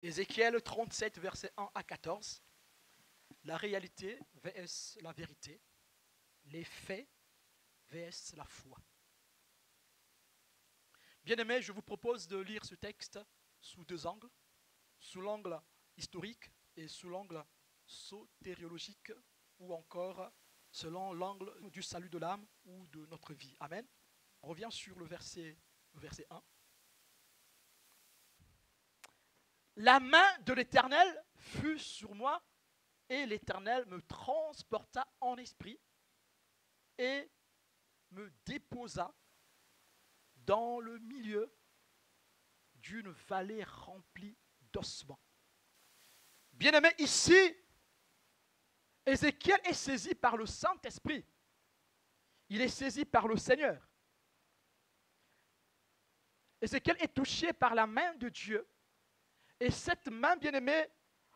Ézéchiel 37, versets 1 à 14. La réalité vs la vérité. Les faits vs la foi. Bien-aimés, je vous propose de lire ce texte sous deux angles. Sous l'angle historique et sous l'angle sotériologique, ou encore selon l'angle du salut de l'âme ou de notre vie. Amen. On revient sur le verset 1. La main de l'Éternel fut sur moi, et l'Éternel me transporta en esprit et me déposa dans le milieu d'une vallée remplie d'ossements. Bien-aimé, ici, Ézéchiel est saisi par le Saint-Esprit. Il est saisi par le Seigneur. Ézéchiel est touché par la main de Dieu. Et cette main, bien-aimé,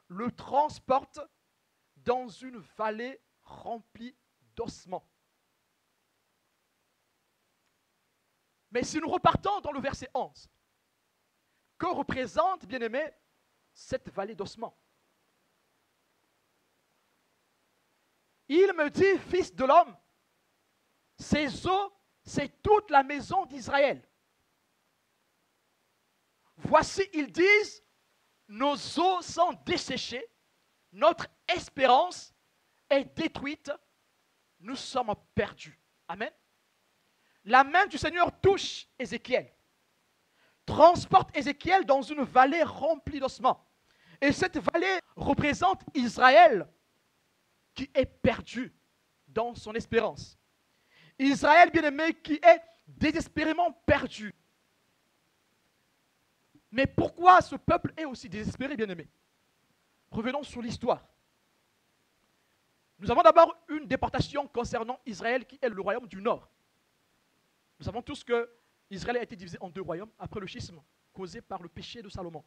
le transporte dans une vallée remplie d'ossements. Mais si nous repartons dans le verset 11, que représente, bien-aimé, cette vallée d'ossements? Il me dit, fils de l'homme, ces eaux, c'est toute la maison d'Israël. Voici, ils disent, nos eaux sont desséchées, notre espérance est détruite, nous sommes perdus. Amen. La main du Seigneur touche Ézéchiel, transporte Ézéchiel dans une vallée remplie d'ossements. Et cette vallée représente Israël qui est perdu dans son espérance. Israël, bien-aimé, qui est désespérément perdu. Mais pourquoi ce peuple est aussi désespéré, bien-aimé? Revenons sur l'histoire. Nous avons d'abord une déportation concernant Israël qui est le royaume du Nord. Nous savons tous que Israël a été divisé en deux royaumes après le schisme causé par le péché de Salomon.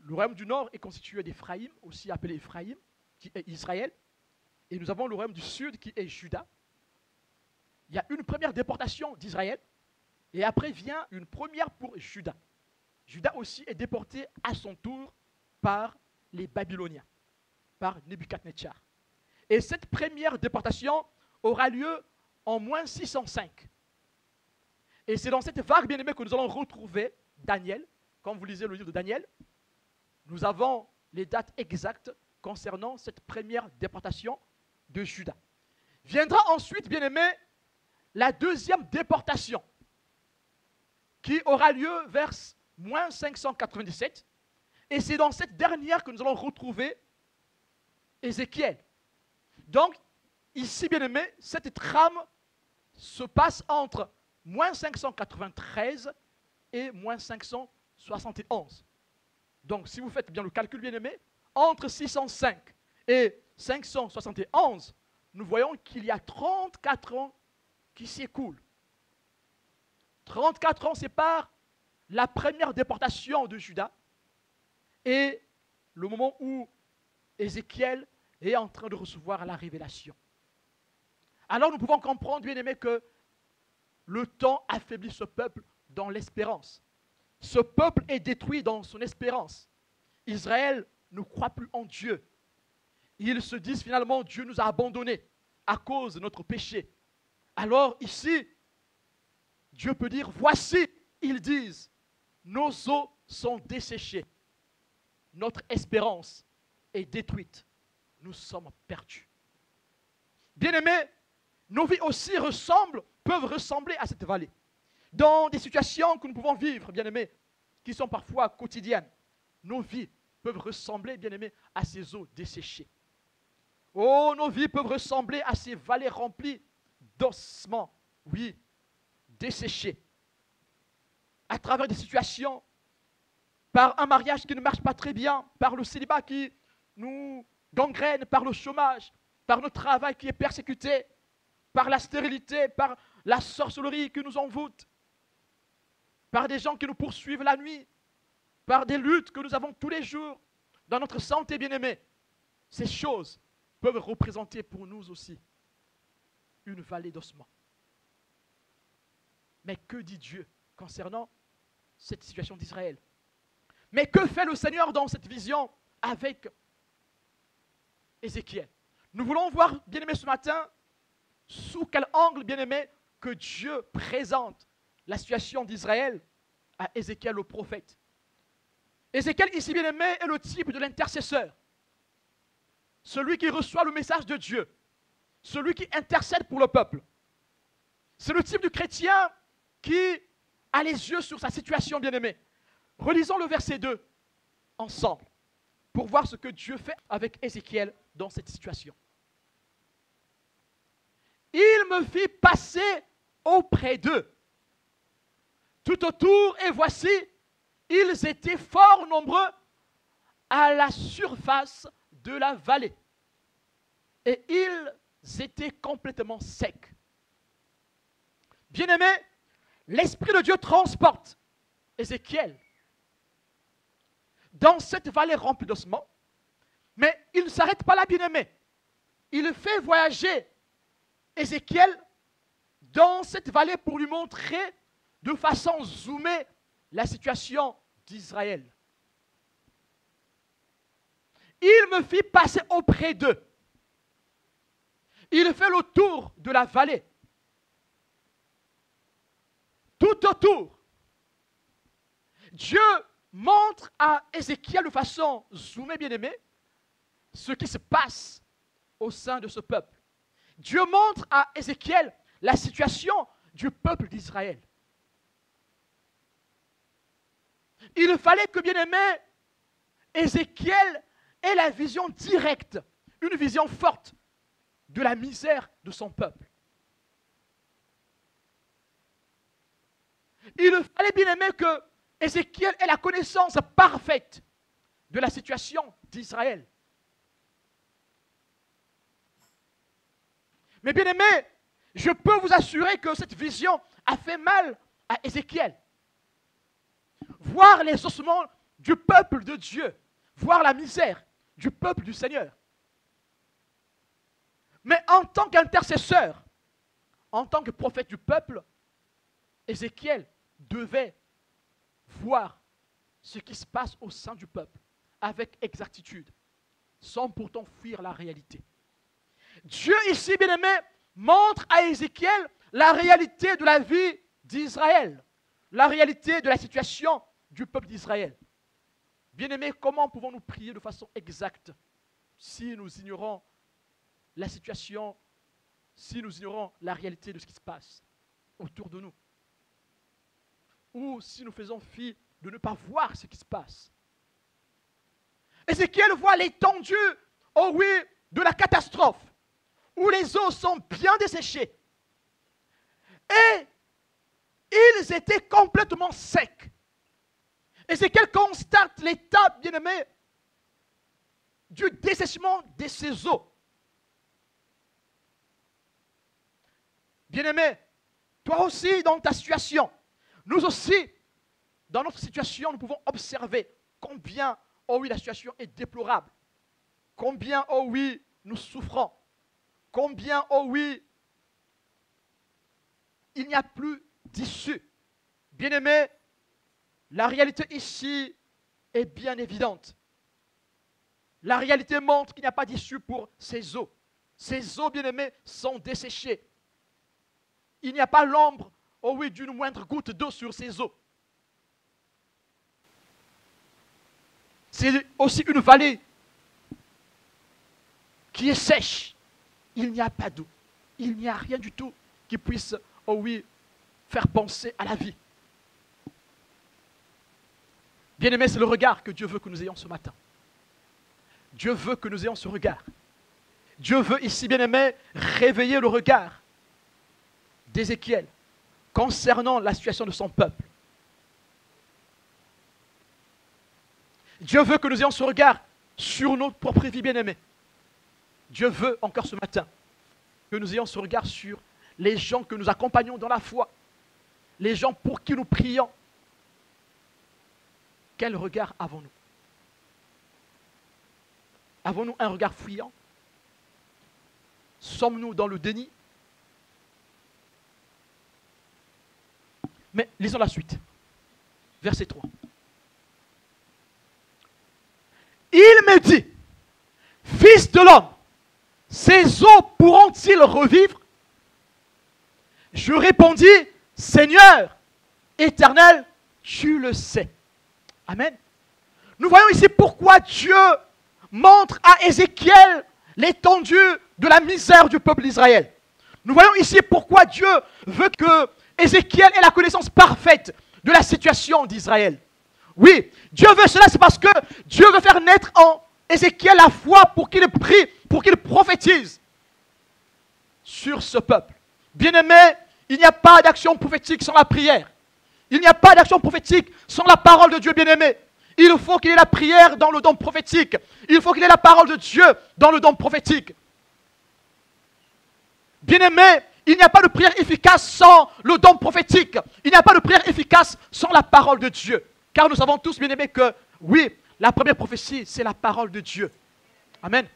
Le royaume du Nord est constitué d'Éphraïm, aussi appelé Éphraïm, qui est Israël. Et nous avons le royaume du Sud qui est Juda. Il y a une première déportation d'Israël. Et après vient une première pour Juda. Juda aussi est déporté à son tour par les Babyloniens, par Nebuchadnezzar. Et cette première déportation aura lieu en moins 605. Et c'est dans cette vague, bien aimée, que nous allons retrouver Daniel. Quand vous lisez le livre de Daniel, nous avons les dates exactes concernant cette première déportation de Juda. Viendra ensuite, bien aimé, la deuxième déportation, qui aura lieu vers moins 597. Et c'est dans cette dernière que nous allons retrouver Ézéchiel. Donc, ici, bien aimé, cette trame se passe entre moins 593 et moins 571. Donc, si vous faites bien le calcul, bien aimé, entre 605 et 571, nous voyons qu'il y a 34 ans qui s'écoulent. 34 ans séparent la première déportation de Juda et le moment où Ézéchiel est en train de recevoir la révélation. Alors nous pouvons comprendre, bien aimé, que le temps affaiblit ce peuple dans l'espérance. Ce peuple est détruit dans son espérance. Israël ne croit plus en Dieu. Ils se disent finalement, Dieu nous a abandonnés à cause de notre péché. Alors ici, Dieu peut dire, voici, ils disent, nos eaux sont desséchées. Notre espérance est détruite. Nous sommes perdus. Bien-aimés, nos vies aussi peuvent ressembler à cette vallée. Dans des situations que nous pouvons vivre, bien-aimés, qui sont parfois quotidiennes, nos vies peuvent ressembler, bien-aimés, à ces eaux desséchées. Oh, nos vies peuvent ressembler à ces vallées remplies d'ossements, oui, desséchés. À travers des situations, par un mariage qui ne marche pas très bien, par le célibat qui nous gangrène, par le chômage, par notre travail qui est persécuté, par la stérilité, par la sorcellerie qui nous envoûte, par des gens qui nous poursuivent la nuit, par des luttes que nous avons tous les jours dans notre santé bien-aimée. Ces choses peuvent représenter pour nous aussi une vallée d'ossements. Mais que dit Dieu concernant cette situation d'Israël? Mais que fait le Seigneur dans cette vision avec Ézéchiel? Nous voulons voir, bien-aimés, ce matin, sous quel angle, bien-aimés, que Dieu présente la situation d'Israël à Ézéchiel le prophète. Ézéchiel, ici, bien-aimé, est le type de l'intercesseur. Celui qui reçoit le message de Dieu. Celui qui intercède pour le peuple. C'est le type de chrétien qui a les yeux sur sa situation, bien-aimé. Relisons le verset 2 ensemble pour voir ce que Dieu fait avec Ézéchiel dans cette situation. Il me fit passer auprès d'eux, tout autour, et voici, ils étaient fort nombreux à la surface de la vallée. Et ils étaient complètement secs. Bien-aimé, l'Esprit de Dieu transporte Ézéchiel dans cette vallée remplie d'ossements, mais il ne s'arrête pas là, bien-aimé. Il fait voyager Ézéchiel dans cette vallée pour lui montrer de façon zoomée la situation d'Israël. Il me fit passer auprès d'eux. Il fait le tour de la vallée. Tout autour. Dieu montre à Ézéchiel de façon zoomée, bien-aimé, ce qui se passe au sein de ce peuple. Dieu montre à Ézéchiel la situation du peuple d'Israël. Il fallait que, bien-aimé, Ézéchiel ait la vision directe, une vision forte de la misère de son peuple. Il fallait, bien-aimé, que Ézéchiel ait la connaissance parfaite de la situation d'Israël. Mais bien-aimé, je peux vous assurer que cette vision a fait mal à Ézéchiel. Voir les ossements du peuple de Dieu, voir la misère du peuple du Seigneur. Mais en tant qu'intercesseur, en tant que prophète du peuple, Ézéchiel devait voir ce qui se passe au sein du peuple avec exactitude, sans pourtant fuir la réalité. Dieu ici, bien-aimé, montre à Ézéchiel la réalité de la vie d'Israël, la réalité de la situation du peuple d'Israël. Bien-aimé, comment pouvons-nous prier de façon exacte si nous ignorons la situation, si nous ignorons la réalité de ce qui se passe autour de nous? Ou si nous faisons fi de ne pas voir ce qui se passe. Ézéchiel voit l'étendue, oh oui, de la catastrophe, où les eaux sont bien desséchées. Et ils étaient complètement secs. Ézéchiel constate l'état, bien-aimé, du dessèchement de ces eaux. Bien-aimé, toi aussi dans ta situation, nous aussi, dans notre situation, nous pouvons observer combien, oh oui, la situation est déplorable. Combien, oh oui, nous souffrons. Combien, oh oui, il n'y a plus d'issue. Bien-aimé, la réalité ici est bien évidente. La réalité montre qu'il n'y a pas d'issue pour ces eaux. Ces eaux, bien-aimés, sont desséchées. Il n'y a pas l'ombre, oh oui, d'une moindre goutte d'eau sur ces eaux. C'est aussi une vallée qui est sèche. Il n'y a pas d'eau. Il n'y a rien du tout qui puisse, oh oui, faire penser à la vie. Bien-aimé, c'est le regard que Dieu veut que nous ayons ce matin. Dieu veut que nous ayons ce regard. Dieu veut ici, bien-aimé, réveiller le regard d'Ézéchiel concernant la situation de son peuple. Dieu veut que nous ayons ce regard sur notre propre vie, bien-aimé. Dieu veut encore ce matin que nous ayons ce regard sur les gens que nous accompagnons dans la foi, les gens pour qui nous prions. Quel regard avons-nous? Avons-nous un regard fuyant? Sommes-nous dans le déni? Mais lisons la suite. Verset 3. me dit, Fils de l'homme, ces eaux pourront-ils revivre? Je répondis, Seigneur, Éternel, tu le sais. Amen. Nous voyons ici pourquoi Dieu montre à Ézéchiel l'étendue de la misère du peuple d'Israël. Nous voyons ici pourquoi Dieu veut que Ézéchiel ait la connaissance parfaite de la situation d'Israël. Oui, Dieu veut cela, c'est parce que Dieu veut faire naître en Ézéchiel la foi pour qu'il prie, pour qu'il prophétise sur ce peuple. Bien-aimé, il n'y a pas d'action prophétique sans la prière. Il n'y a pas d'action prophétique sans la parole de Dieu, bien-aimé. Il faut qu'il y ait la prière dans le don prophétique. Il faut qu'il y ait la parole de Dieu dans le don prophétique. Bien-aimé, il n'y a pas de prière efficace sans le don prophétique. Il n'y a pas de prière efficace sans la parole de Dieu. Car nous savons tous, bien-aimés, que oui, la première prophétie, c'est la parole de Dieu. Amen.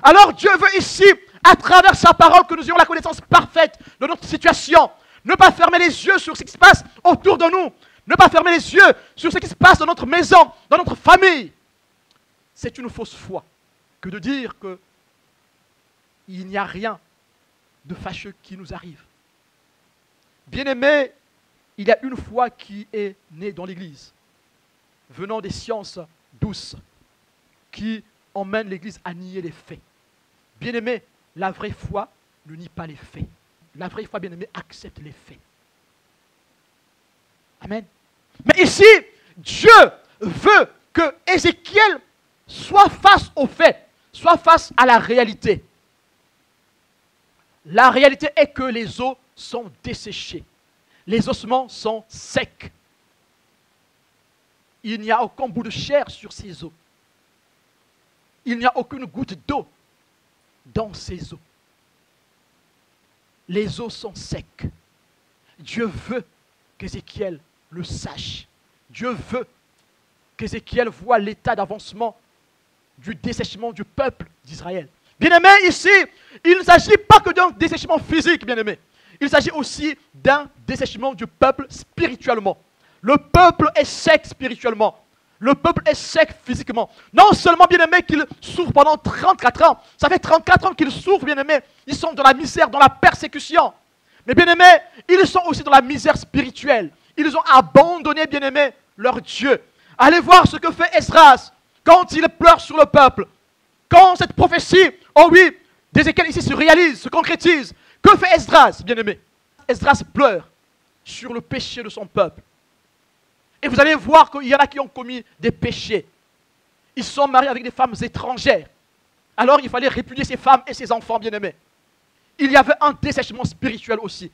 Alors Dieu veut ici, à travers sa parole, que nous ayons la connaissance parfaite de notre situation. Ne pas fermer les yeux sur ce qui se passe autour de nous. Ne pas fermer les yeux sur ce qui se passe dans notre maison, dans notre famille. C'est une fausse foi que de dire qu'il n'y a rien de fâcheux qui nous arrive. Bien-aimé, il y a une foi qui est née dans l'Église, venant des sciences douces, qui emmène l'Église à nier les faits. Bien-aimé, la vraie foi ne nie pas les faits. La vraie foi, bien-aimé, accepte les faits. Amen. Mais ici, Dieu veut que Ézéchiel soit face aux faits, soit face à la réalité. La réalité est que les eaux sont desséchées. Les ossements sont secs. Il n'y a aucun bout de chair sur ces eaux. Il n'y a aucune goutte d'eau dans ces eaux. Les eaux sont secs. Dieu veut qu'Ézéchiel le sache. Dieu veut qu'Ézéchiel voie l'état d'avancement du dessèchement du peuple d'Israël. Bien-aimé, ici, il ne s'agit pas que d'un dessèchement physique, bien-aimé. Il s'agit aussi d'un dessèchement du peuple spirituellement. Le peuple est sec spirituellement. Le peuple est sec physiquement. Non seulement, bien-aimé, qu'il souffre pendant 34 ans. Ça fait 34 ans qu'ils souffrent, bien-aimé. Ils sont dans la misère, dans la persécution. Mais bien-aimé, ils sont aussi dans la misère spirituelle. Ils ont abandonné, bien-aimé, leur Dieu. Allez voir ce que fait Esdras quand il pleure sur le peuple. Quand cette prophétie, oh oui, d'Ézéchiel ici se réalise, se concrétise. Que fait Esdras, bien-aimé? Esdras pleure sur le péché de son peuple. Et vous allez voir qu'il y en a qui ont commis des péchés. Ils sont mariés avec des femmes étrangères. Alors il fallait répudier ces femmes et ces enfants, bien-aimés. Il y avait un dessèchement spirituel aussi,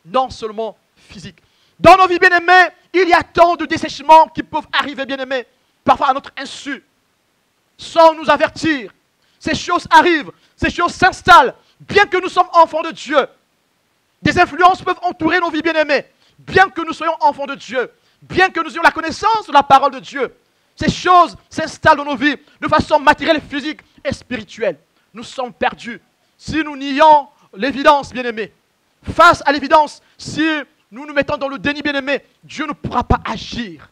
non seulement physique. Dans nos vies, bien-aimés, il y a tant de dessèchements qui peuvent arriver, bien-aimés, parfois à notre insu, sans nous avertir. Ces choses arrivent, ces choses s'installent, bien que nous sommes enfants de Dieu. Des influences peuvent entourer nos vies, bien-aimés, bien que nous soyons enfants de Dieu, bien que nous ayons la connaissance de la parole de Dieu. Ces choses s'installent dans nos vies de façon matérielle, physique et spirituelle. Nous sommes perdus. Si nous nions l'évidence, bien-aimés, face à l'évidence, si nous nous mettons dans le déni, bien-aimés, Dieu ne pourra pas agir.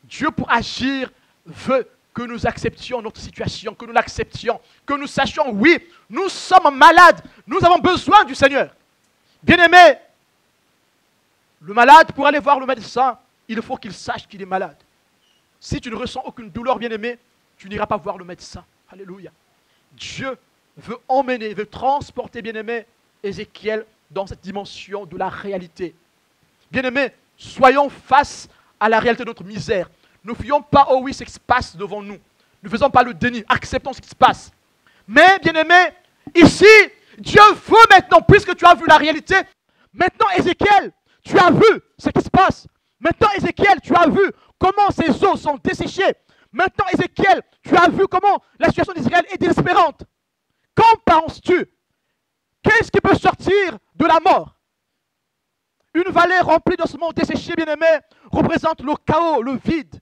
Dieu, pour agir, veut que nous acceptions notre situation, que nous l'acceptions, que nous sachions, oui, nous sommes malades, nous avons besoin du Seigneur. Bien-aimés, le malade, pour aller voir le médecin, il faut qu'il sache qu'il est malade. Si tu ne ressens aucune douleur, bien-aimé, tu n'iras pas voir le médecin. Alléluia. Dieu veut emmener, veut transporter, bien-aimé, Ézéchiel dans cette dimension de la réalité. Bien-aimés, soyons face à la réalité de notre misère. Ne fuyons pas, oh oui, ce qui se passe devant nous. Ne faisons pas le déni, acceptons ce qui se passe. Mais, bien-aimés, ici, Dieu veut maintenant, puisque tu as vu la réalité, maintenant, Ézéchiel, tu as vu ce qui se passe. Maintenant, Ézéchiel, tu as vu comment ces eaux sont desséchées. Maintenant, Ézéchiel, tu as vu comment la situation d'Israël est désespérante. Qu'en penses-tu? Qu'est-ce qui peut sortir de la mort? Une vallée remplie d'ossements desséchés, bien-aimés, représente le chaos, le vide.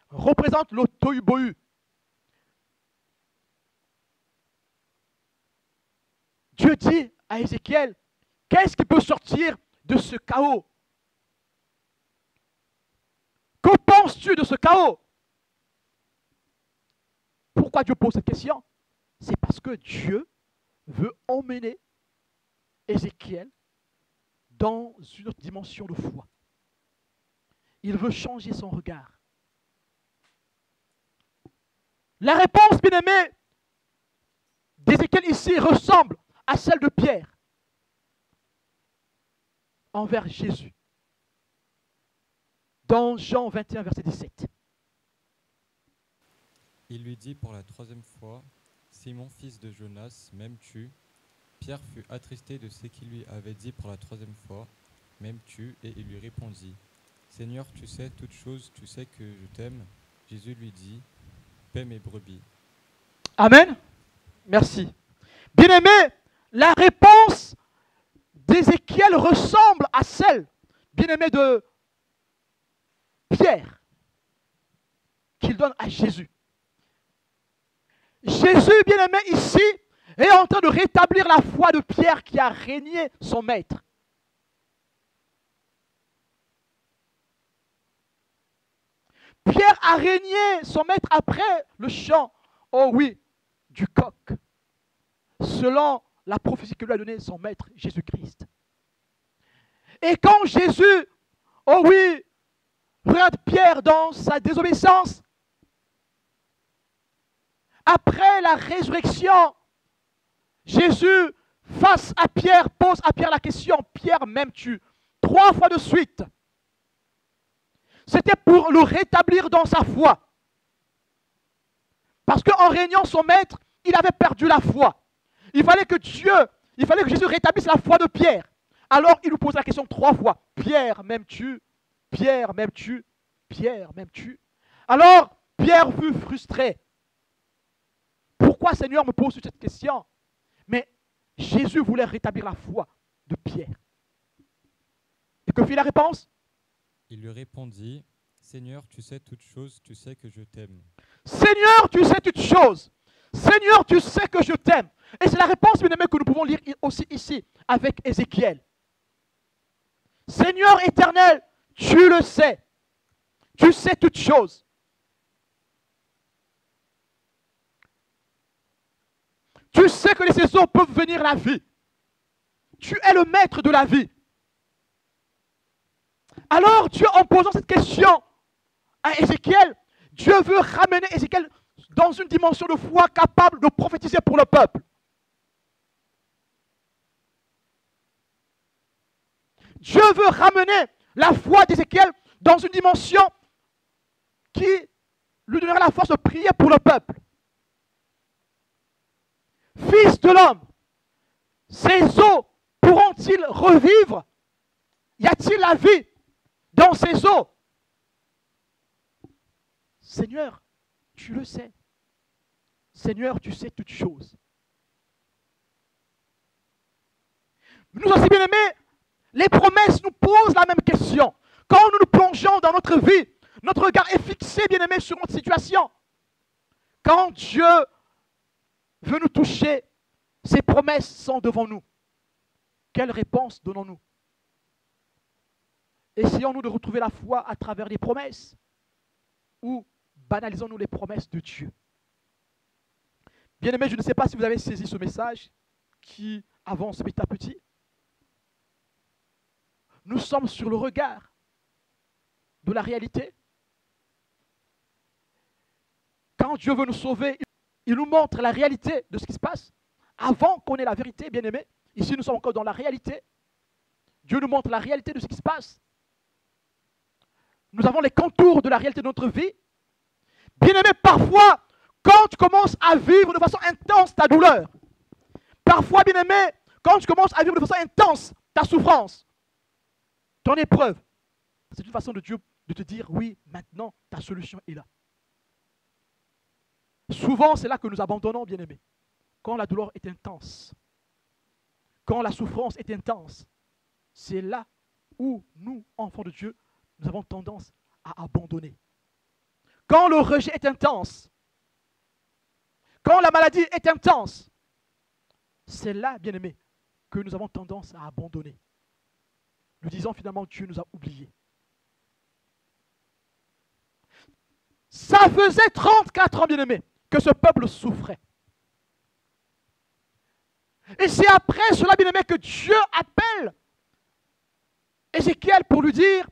Représente le tohu-bohu. Dieu dit à Ézéchiel, qu'est-ce qui peut sortir de ce chaos? Que penses-tu de ce chaos? pourquoi Dieu pose cette question? C'est parce que Dieu veut emmener Ézéchiel dans une autre dimension de foi. Il veut changer son regard. La réponse, bien-aimé, d'Ézéchiel ici ressemble à celle de Pierre envers Jésus. Dans Jean 21, verset 17. Il lui dit pour la troisième fois, Simon, fils de Jonas, m'aimes-tu? Pierre fut attristé de ce qu'il lui avait dit pour la troisième fois, m'aimes-tu? Et il lui répondit, Seigneur, tu sais toutes choses, tu sais que je t'aime. Jésus lui dit, paie mes brebis. Amen. Merci. Bien-aimé, la réponse d'Ézéchiel ressemble à celle, bien-aimé, de Pierre, qu'il donne à Jésus. Jésus, bien-aimé, ici, est en train de rétablir la foi de Pierre qui a régné son maître. Pierre a régné son maître après le chant, oh oui, du coq, selon la prophétie que lui a donnée son maître Jésus-Christ. Et quand Jésus, oh oui, regarde Pierre dans sa désobéissance, après la résurrection, Jésus, face à Pierre, pose à Pierre la question, Pierre, m'aimes-tu? 3 fois de suite. C'était pour le rétablir dans sa foi. Parce qu'en régnant son maître, il avait perdu la foi. Il fallait que Jésus rétablisse la foi de Pierre. Alors il nous pose la question 3 fois. Pierre, m'aimes-tu? Pierre, m'aimes-tu? Pierre, m'aimes-tu? Alors Pierre fut frustré. Pourquoi, Seigneur, me pose cette question? Mais Jésus voulait rétablir la foi de Pierre. Et que fit la réponse? Il lui répondit, Seigneur, tu sais toutes choses, tu sais que je t'aime. Seigneur, tu sais toutes choses. Seigneur, tu sais que je t'aime. Et c'est la réponse, bien aimé, que nous pouvons lire aussi ici avec Ézéchiel. Seigneur éternel, tu le sais. Tu sais toutes choses. Tu sais que les saisons peuvent venir la vie. Tu es le maître de la vie. Alors Dieu, en posant cette question à Ézéchiel, Dieu veut ramener Ézéchiel dans une dimension de foi capable de prophétiser pour le peuple. Dieu veut ramener la foi d'Ézéchiel dans une dimension qui lui donnera la force de prier pour le peuple. Fils de l'homme, ces eaux pourront-ils revivre? Y a-t-il la vie dans ces eaux? Seigneur, tu le sais. Seigneur, tu sais toutes choses. Nous aussi, bien-aimés, les promesses nous posent la même question. Quand nous nous plongeons dans notre vie, notre regard est fixé, bien-aimés, sur notre situation. Quand Dieu veut nous toucher, ses promesses sont devant nous. Quelle réponse donnons-nous? Essayons-nous de retrouver la foi à travers les promesses ou banalisons-nous les promesses de Dieu? Bien-aimés, je ne sais pas si vous avez saisi ce message qui avance petit à petit. Nous sommes sur le regard de la réalité. Quand Dieu veut nous sauver, il nous montre la réalité de ce qui se passe. Avant qu'on ait la vérité, bien-aimés, ici nous sommes encore dans la réalité. Dieu nous montre la réalité de ce qui se passe. Nous avons les contours de la réalité de notre vie. Bien-aimés, parfois, quand tu commences à vivre de façon intense ta douleur, parfois, bien-aimé, quand tu commences à vivre de façon intense ta souffrance, ton épreuve, c'est une façon de Dieu de te dire, oui, maintenant, ta solution est là. Souvent, c'est là que nous abandonnons, bien-aimés. Quand la douleur est intense, quand la souffrance est intense, c'est là où nous, enfants de Dieu, nous avons tendance à abandonner. Quand le rejet est intense, quand la maladie est intense, c'est là, bien-aimés, que nous avons tendance à abandonner. Nous disons finalement, Dieu nous a oubliés. Ça faisait 34 ans, bien-aimés, que ce peuple souffrait. Et c'est après cela, bien-aimé, que Dieu appelle Ézéchiel pour lui dire,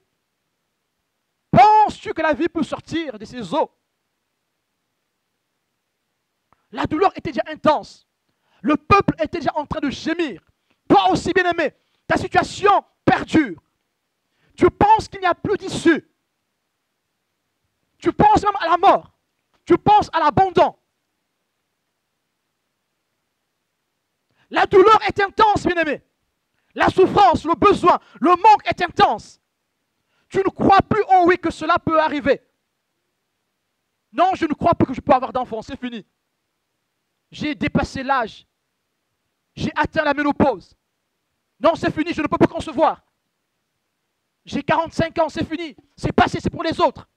penses-tu que la vie peut sortir de ces eaux? La douleur était déjà intense. Le peuple était déjà en train de gémir. Toi aussi, bien-aimé, ta situation perdure. Tu penses qu'il n'y a plus d'issue. Tu penses même à la mort. Tu penses à l'abandon. La douleur est intense, bien-aimé. La souffrance, le besoin, le manque est intense. Tu ne crois plus, oh oui, que cela peut arriver. Non, je ne crois plus que je peux avoir d'enfants, c'est fini. J'ai dépassé l'âge. J'ai atteint la ménopause. Non, c'est fini, je ne peux plus concevoir. J'ai 45 ans, c'est fini. C'est passé, c'est pour les autres.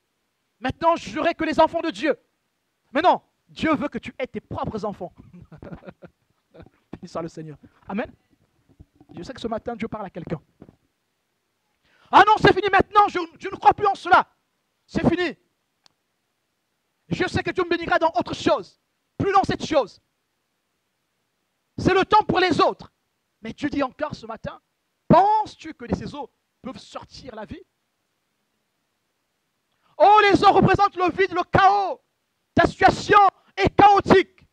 Maintenant, je n'aurai que les enfants de Dieu. Mais non, Dieu veut que tu aies tes propres enfants. Béni soit le Seigneur. Amen. Je sais que ce matin, Dieu parle à quelqu'un. Ah non, c'est fini maintenant, je ne crois plus en cela. C'est fini. Je sais que Dieu me bénira dans autre chose. Plus dans cette chose. C'est le temps pour les autres. Mais Dieu dit encore ce matin, penses-tu que de ces eaux peuvent sortir la vie? Oh, les eaux représentent le vide, le chaos. Ta situation est chaotique.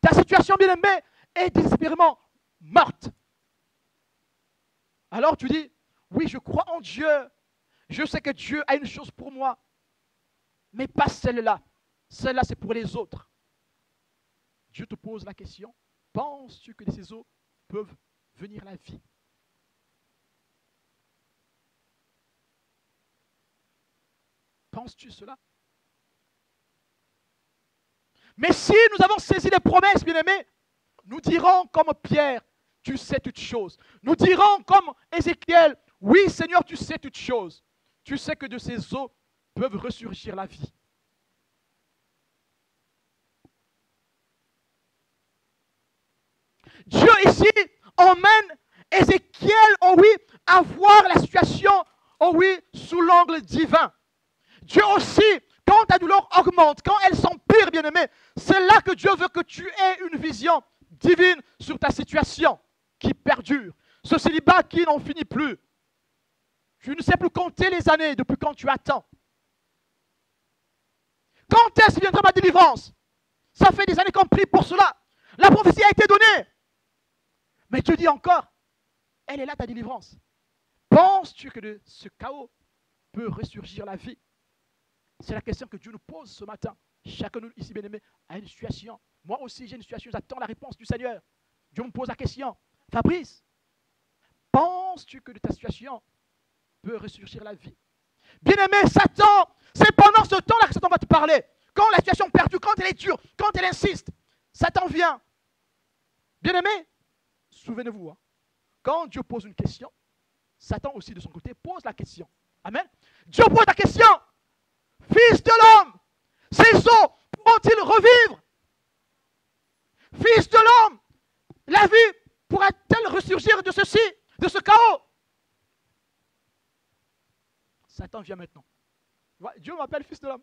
Ta situation, bien-aimée, est désespérément morte. Alors tu dis, oui, je crois en Dieu. Je sais que Dieu a une chose pour moi. Mais pas celle-là. Celle-là, c'est pour les autres. Dieu te pose la question, penses-tu que de ces eaux peuvent venir la vie? Penses-tu cela? Mais si nous avons saisi les promesses, bien-aimés, nous dirons comme Pierre, tu sais toutes choses. Nous dirons comme Ézéchiel, oui Seigneur, tu sais toutes choses. Tu sais que de ces eaux peuvent ressurgir la vie. Dieu ici emmène Ézéchiel, oh oui, à voir la situation, oh oui, sous l'angle divin. Dieu aussi, quand ta douleur augmente, quand elle s'empire, bien-aimé, c'est là que Dieu veut que tu aies une vision divine sur ta situation qui perdure. Ce célibat qui n'en finit plus. Tu ne sais plus compter les années depuis quand tu attends. Quand est-ce que viendra ma délivrance? Ça fait des années qu'on prie pour cela. La prophétie a été donnée. Mais Dieu dit encore, elle est là ta délivrance. Penses-tu que de ce chaos peut ressurgir la vie? C'est la question que Dieu nous pose ce matin. Chacun de nous ici, bien-aimé, a une situation. Moi aussi, j'ai une situation, j'attends la réponse du Seigneur. Dieu me pose la question. Fabrice, penses-tu que de ta situation peut ressurgir la vie? Bien-aimé, Satan, c'est pendant ce temps-là que Satan va te parler. Quand la situation est perdue, quand elle est dure, quand elle insiste, Satan vient. Bien-aimé, souvenez-vous, hein, quand Dieu pose une question, Satan aussi de son côté pose la question. Amen. Dieu pose la question. Fils de l'homme, ces eaux pourront-ils revivre? Fils de l'homme, la vie pourra-t-elle ressurgir de ceci, de ce chaos? Satan vient maintenant. Dieu m'appelle fils de l'homme.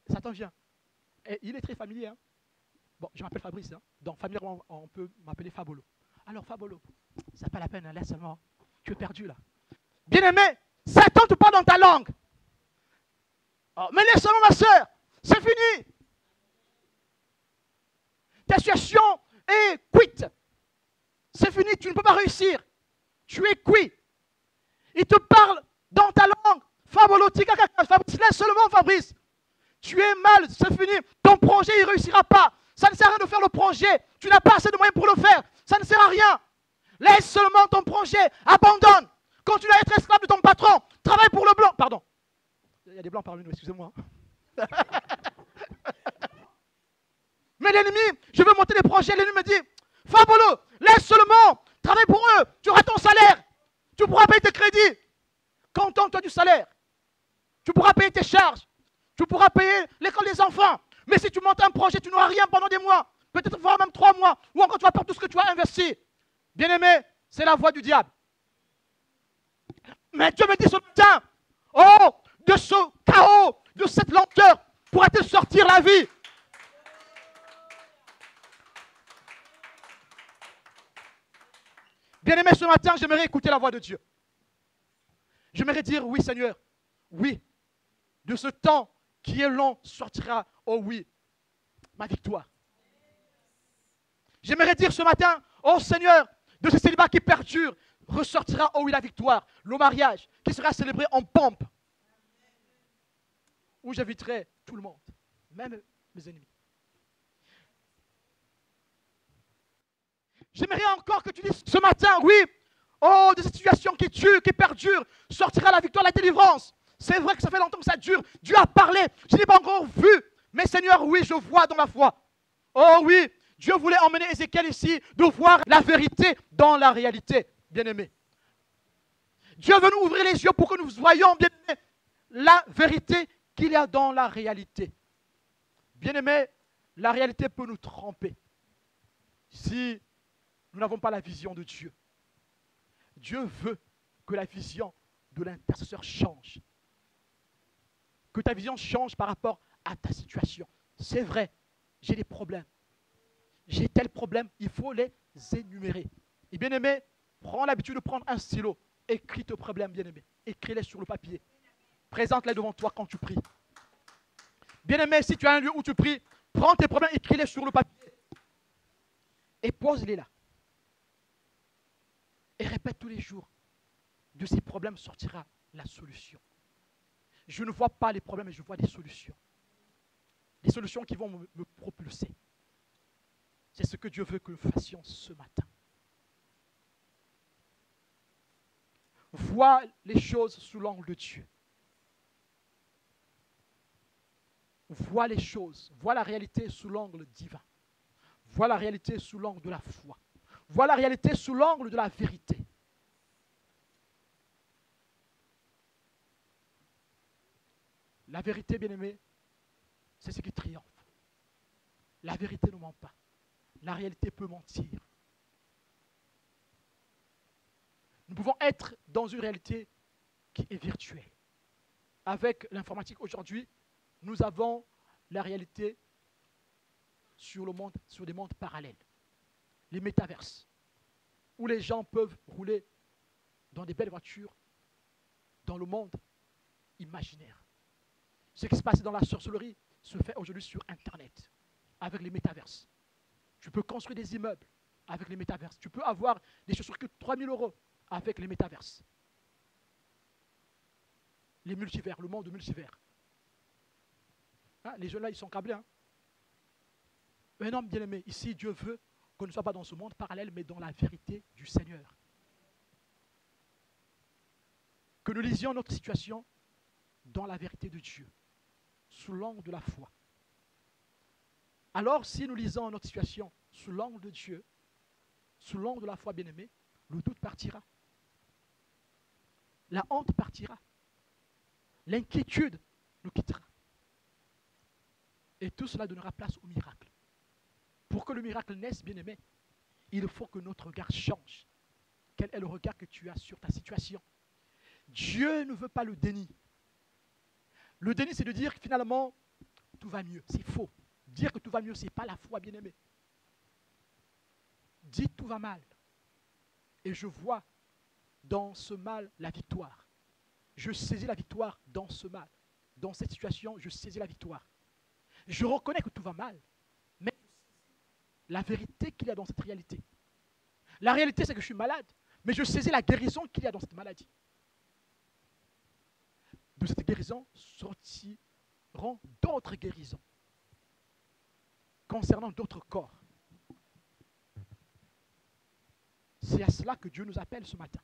Satan vient. Et il est très familier. Hein? Bon, je m'appelle Fabrice. Hein? Donc, familièrement, on peut m'appeler Fabolo. Alors, Fabolo, ça n'a pas la peine, hein, laisse seulement. Tu es perdu là. Bien-aimé, Satan te parle dans ta langue. Oh, mais laisse seulement ma soeur. C'est fini. Ta situation est quitte. C'est fini, tu ne peux pas réussir. Tu es cuit. Il te parle dans ta langue. Fabolo, Fabrice, laisse seulement Fabrice. Tu es mal, c'est fini. Ton projet, il ne réussira pas. Ça ne sert à rien de faire le projet. Tu n'as pas assez de moyens pour le faire. Ça ne sert à rien. Laisse seulement ton projet. Abandonne. Continue à être esclave de ton patron. Travaille pour le blanc. Pardon. Il y a des blancs parmi nous, excusez-moi. Mais l'ennemi, je veux monter des projets. L'ennemi me dit, Fabolo, laisse seulement. Travaille pour eux. Tu auras ton salaire. Tu pourras payer tes crédits. Contente-toi du salaire. Tu pourras payer tes charges. Tu pourras payer l'école des enfants. Mais si tu montes un projet, tu n'auras rien pendant des mois. Peut-être voire même 3 mois. Ou encore tu vas perdre tout ce que tu as investi. Bien-aimé, c'est la voie du diable. Mais Dieu me dit ce matin, oh, de ce chaos, de cette oui. Bien-aimé, ce matin, j'aimerais écouter la voix de Dieu. J'aimerais dire, oui Seigneur, oui, de ce temps qui est long sortira, oh oui, ma victoire. J'aimerais dire ce matin, oh Seigneur, de ce célibat qui perdure, ressortira, oh oui, la victoire, le mariage qui sera célébré en pompe, où j'inviterai tout le monde, même mes ennemis. J'aimerais encore que tu dises ce matin, oui, oh, de cette situation qui tue, qui perdure, sortira la victoire, la délivrance. C'est vrai que ça fait longtemps que ça dure. Dieu a parlé, je n'ai pas encore vu. Mais Seigneur, oui, je vois dans la foi. Oh oui, Dieu voulait emmener Ézéchiel ici de voir la vérité dans la réalité, bien-aimé. Dieu veut nous ouvrir les yeux pour que nous voyions, bien-aimé, la vérité qu'il y a dans la réalité. Bien-aimé, la réalité peut nous tromper si nous n'avons pas la vision de Dieu. Dieu veut que la vision de l'intercesseur change. Que ta vision change par rapport à ta situation. C'est vrai, j'ai des problèmes. J'ai tel problème, il faut les énumérer. Et bien aimé, prends l'habitude de prendre un stylo. Écris tes problèmes, bien aimé. Écris-les sur le papier. Présente-les devant toi quand tu pries. Bien aimé, si tu as un lieu où tu pries, prends tes problèmes, écris-les sur le papier. Et pose-les là. Et répète tous les jours. De ces problèmes sortira la solution. Je ne vois pas les problèmes, mais je vois des solutions. Des solutions qui vont me propulser. C'est ce que Dieu veut que nous fassions ce matin. Vois les choses sous l'angle de Dieu. Vois les choses, vois la réalité sous l'angle divin. Vois la réalité sous l'angle de la foi. Vois la réalité sous l'angle de la vérité. La vérité, bien-aimé, c'est ce qui triomphe. La vérité ne ment pas. La réalité peut mentir. Nous pouvons être dans une réalité qui est virtuelle. Avec l'informatique aujourd'hui, nous avons la réalité sur le monde, sur des mondes parallèles. Les métaverses, où les gens peuvent rouler dans des belles voitures dans le monde imaginaire. Ce qui se passe dans la sorcellerie se fait aujourd'hui sur Internet, avec les métaverses. Tu peux construire des immeubles avec les métaverses. Tu peux avoir des chaussures qui coûtent 3 000 € avec les métaverses. Les multivers, le monde multivers. Hein, les jeunes là, ils sont câblés. Hein. Un homme bien aimé, ici, Dieu veut qu'on ne soit pas dans ce monde parallèle, mais dans la vérité du Seigneur. Que nous lisions notre situation dans la vérité de Dieu, sous l'angle de la foi. Alors, si nous lisons notre situation sous l'angle de Dieu, sous l'angle de la foi bien-aimée, le doute partira. La honte partira. L'inquiétude nous quittera. Et tout cela donnera place au miracle. Pour que le miracle naisse, bien-aimé, il faut que notre regard change. Quel est le regard que tu as sur ta situation? Dieu ne veut pas le déni. Le déni, c'est de dire que finalement, tout va mieux. C'est faux. Dire que tout va mieux, ce n'est pas la foi, bien-aimé. Dis tout va mal. Et je vois dans ce mal la victoire. Je saisis la victoire dans ce mal. Dans cette situation, je saisis la victoire. Je reconnais que tout va mal, mais la vérité qu'il y a dans cette réalité. La réalité, c'est que je suis malade, mais je saisis la guérison qu'il y a dans cette maladie. De cette guérison sortiront d'autres guérisons concernant d'autres corps. C'est à cela que Dieu nous appelle ce matin.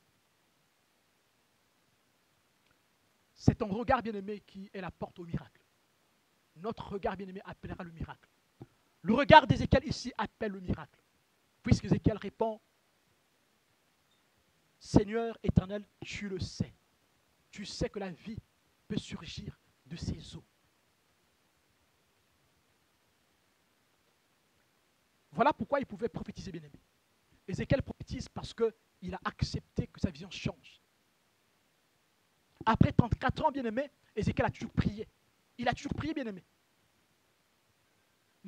C'est ton regard bien-aimé qui est la porte au miracle. Notre regard bien-aimé appellera le miracle. Le regard d'Ézéchiel ici appelle le miracle. Puisque Ézéchiel répond, Seigneur éternel, tu le sais. Tu sais que la vie peut surgir de ces eaux. Voilà pourquoi il pouvait prophétiser, bien-aimé. Ézéchiel prophétise parce qu'il a accepté que sa vision change. Après 34 ans, bien-aimé, Ézéchiel a toujours prié. Il a toujours prié, bien-aimé.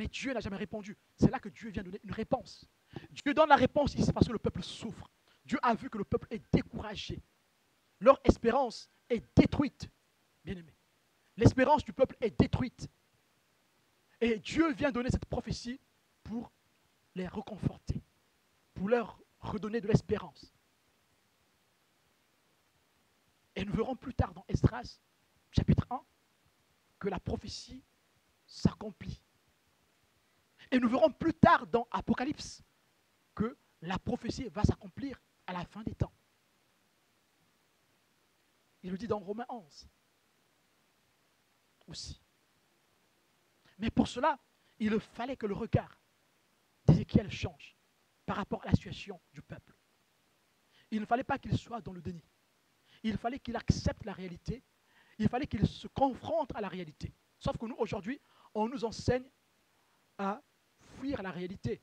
Mais Dieu n'a jamais répondu. C'est là que Dieu vient donner une réponse. Dieu donne la réponse ici parce que le peuple souffre. Dieu a vu que le peuple est découragé. Leur espérance est détruite, bien-aimés. L'espérance du peuple est détruite. Et Dieu vient donner cette prophétie pour les réconforter, pour leur redonner de l'espérance. Et nous verrons plus tard dans Esdras, chapitre 1, que la prophétie s'accomplit. Et nous verrons plus tard dans Apocalypse que la prophétie va s'accomplir à la fin des temps. Il le dit dans Romains 11 aussi. Mais pour cela, il fallait que le regard d'Ézéchiel change par rapport à la situation du peuple. Il ne fallait pas qu'il soit dans le déni. Il fallait qu'il accepte la réalité. Il fallait qu'il se confronte à la réalité. Sauf que nous, aujourd'hui, on nous enseigne à fuir la réalité.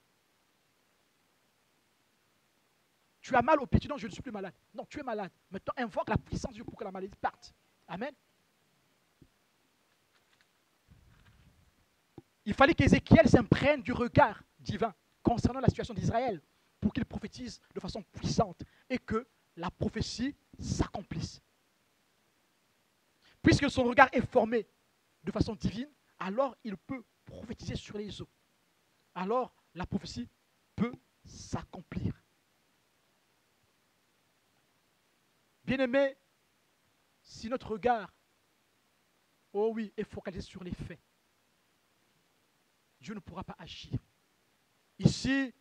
Tu as mal au pied, tu dis non, je ne suis plus malade. Non, tu es malade. Maintenant, invoque la puissance de Dieu pour que la maladie parte. Amen. Il fallait qu'Ézéchiel s'imprègne du regard divin concernant la situation d'Israël pour qu'il prophétise de façon puissante et que la prophétie s'accomplisse. Puisque son regard est formé de façon divine, alors il peut prophétiser sur les eaux. Alors la prophétie peut s'accomplir. Bien-aimé, si notre regard, oh oui, est focalisé sur les faits, Dieu ne pourra pas agir. Ici,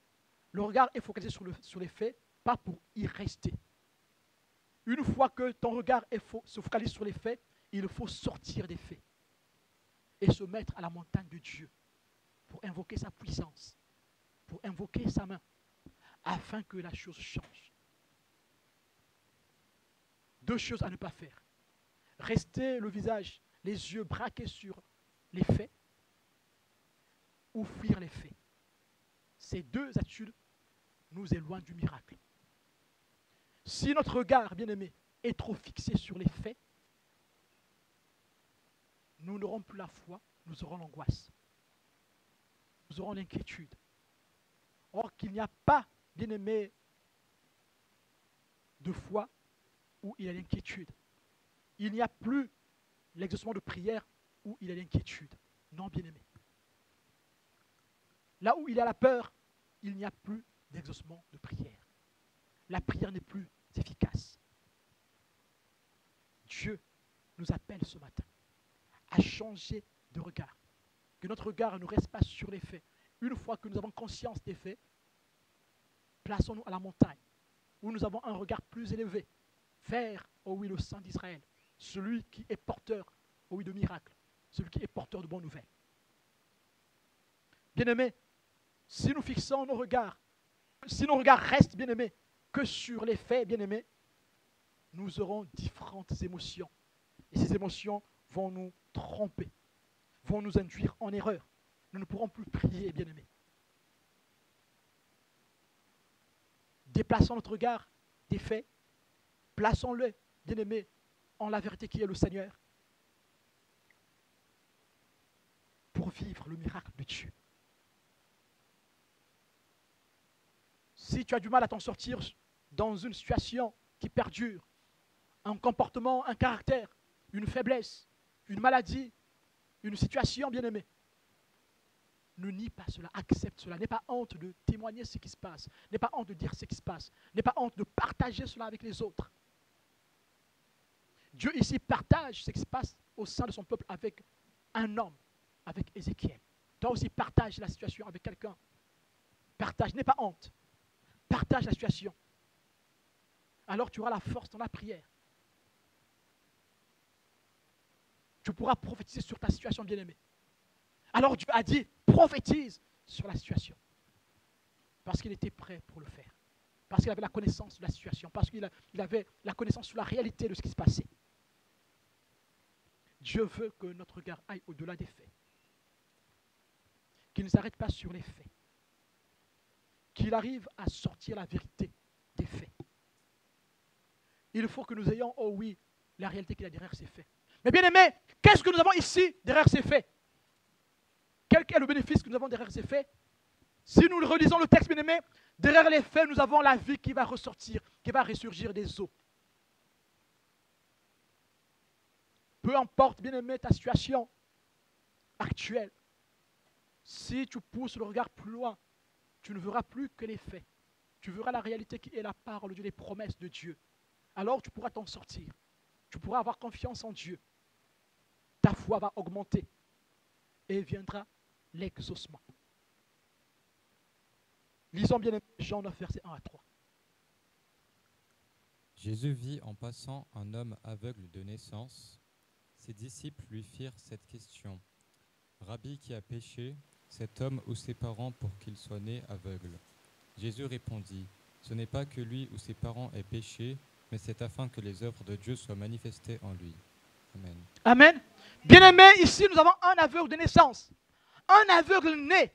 le regard est focalisé sur les faits, pas pour y rester. Une fois que ton regard se focalise sur les faits, il faut sortir des faits et se mettre à la montagne de Dieu pour invoquer sa puissance, pour invoquer sa main, afin que la chose change. Deux choses à ne pas faire. Rester le visage, les yeux braqués sur les faits ou fuir les faits. Ces deux attitudes nous éloignent du miracle. Si notre regard, bien-aimé, est trop fixé sur les faits, nous n'aurons plus la foi, nous aurons l'angoisse. Nous aurons l'inquiétude. Or qu'il n'y a pas, bien-aimé, de foi où il y a l'inquiétude. Il n'y a plus l'exaucement de prière où il y a l'inquiétude. Non, bien-aimé. Là où il y a la peur, il n'y a plus d'exaucement de prière. La prière n'est plus efficace. Dieu nous appelle ce matin à changer de regard. Que notre regard ne reste pas sur les faits. Une fois que nous avons conscience des faits, plaçons-nous à la montagne, où nous avons un regard plus élevé, vers, oh oui, le Saint d'Israël, celui qui est porteur, oh oui, de miracles, celui qui est porteur de bonnes nouvelles. Bien-aimés, si nous fixons nos regards, si nos regards restent, bien-aimés, que sur les faits, bien-aimés, nous aurons différentes émotions. Et ces émotions vont nous tromper, vont nous induire en erreur. Nous ne pourrons plus prier, bien-aimés. Déplaçons notre regard des faits, plaçons-le, bien-aimés, en la vérité qui est le Seigneur, pour vivre le miracle de Dieu. Si tu as du mal à t'en sortir dans une situation qui perdure, un comportement, un caractère, une faiblesse, une maladie, une situation, bien-aimée, ne nie pas cela, accepte cela. N'aie pas honte de témoigner ce qui se passe. N'aie pas honte de dire ce qui se passe. N'aie pas honte de partager cela avec les autres. Dieu ici partage ce qui se passe au sein de son peuple avec un homme, avec Ézéchiel. Toi aussi partage la situation avec quelqu'un. Partage, n'aie pas honte. Partage la situation. Alors tu auras la force dans la prière. Tu pourras prophétiser sur ta situation, bien-aimée. Alors Dieu a dit, prophétise sur la situation. Parce qu'il était prêt pour le faire. Parce qu'il avait la connaissance de la situation. Parce qu'il avait la connaissance sur la réalité de ce qui se passait. Dieu veut que notre regard aille au-delà des faits. Qu'il ne s'arrête pas sur les faits. Qu'il arrive à sortir la vérité des faits. Il faut que nous ayons, oh oui, la réalité qu'il y a derrière ces faits. Mais bien aimé, qu'est-ce que nous avons ici derrière ces faits? quel est le bénéfice que nous avons derrière ces faits? Si nous relisons le texte, bien-aimé, derrière les faits, nous avons la vie qui va ressortir, qui va ressurgir des eaux. Peu importe, bien-aimé, ta situation actuelle, si tu pousses le regard plus loin, tu ne verras plus que les faits. Tu verras la réalité qui est la parole de Dieu, les promesses de Dieu. Alors tu pourras t'en sortir. Tu pourras avoir confiance en Dieu. Ta foi va augmenter et viendra l'exaucement. Lisons bien Jean 9, versets 1 à 3. Jésus vit en passant un homme aveugle de naissance. Ses disciples lui firent cette question. Rabbi, qui a péché, cet homme ou ses parents pour qu'il soit né aveugle? Jésus répondit, ce n'est pas que lui ou ses parents aient péché, mais c'est afin que les œuvres de Dieu soient manifestées en lui. Amen. Amen. Bien-aimés, ici nous avons un aveugle de naissance, un aveugle né.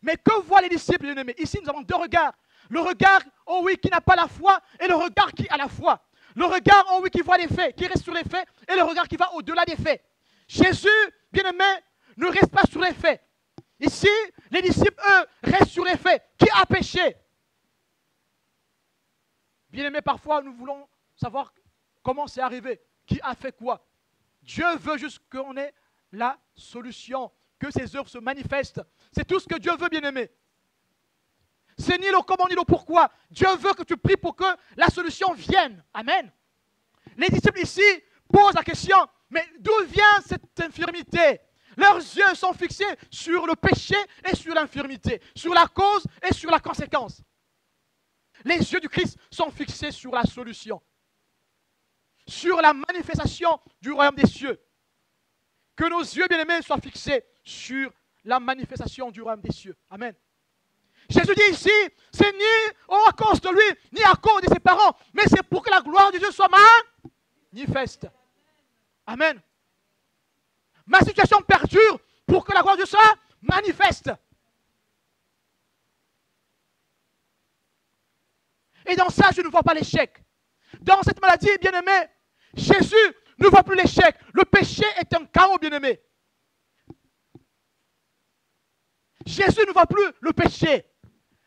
Mais que voient les disciples, bien-aimés? Ici nous avons deux regards. Le regard, oh oui, qui n'a pas la foi, et le regard qui a la foi. Le regard, oh oui, qui voit les faits, qui reste sur les faits, et le regard qui va au-delà des faits. Jésus, bien-aimé, ne reste pas sur les faits. Ici, les disciples, eux, restent sur les faits. Qui a péché? Bien-aimé, parfois, nous voulons savoir comment c'est arrivé. Qui a fait quoi? Dieu veut juste qu'on ait la solution, que ses œuvres se manifestent. C'est tout ce que Dieu veut, bien-aimé. C'est ni le comment ni le pourquoi. Dieu veut que tu pries pour que la solution vienne. Amen. Les disciples ici posent la question, mais d'où vient cette infirmité? Leurs yeux sont fixés sur le péché et sur l'infirmité, sur la cause et sur la conséquence. Les yeux du Christ sont fixés sur la solution, sur la manifestation du royaume des cieux. Que nos yeux, bien-aimés, soient fixés sur la manifestation du royaume des cieux. Amen. Jésus dit ici, c'est ni à cause de lui, ni à cause de ses parents, mais c'est pour que la gloire de Dieu soit manifeste. Amen. Ma situation perdure pour que la gloire de Dieu soit manifeste. Et dans ça, je ne vois pas l'échec. Dans cette maladie, bien-aimé, Jésus ne voit plus l'échec. Le péché est un chaos, bien-aimé. Jésus ne voit plus le péché.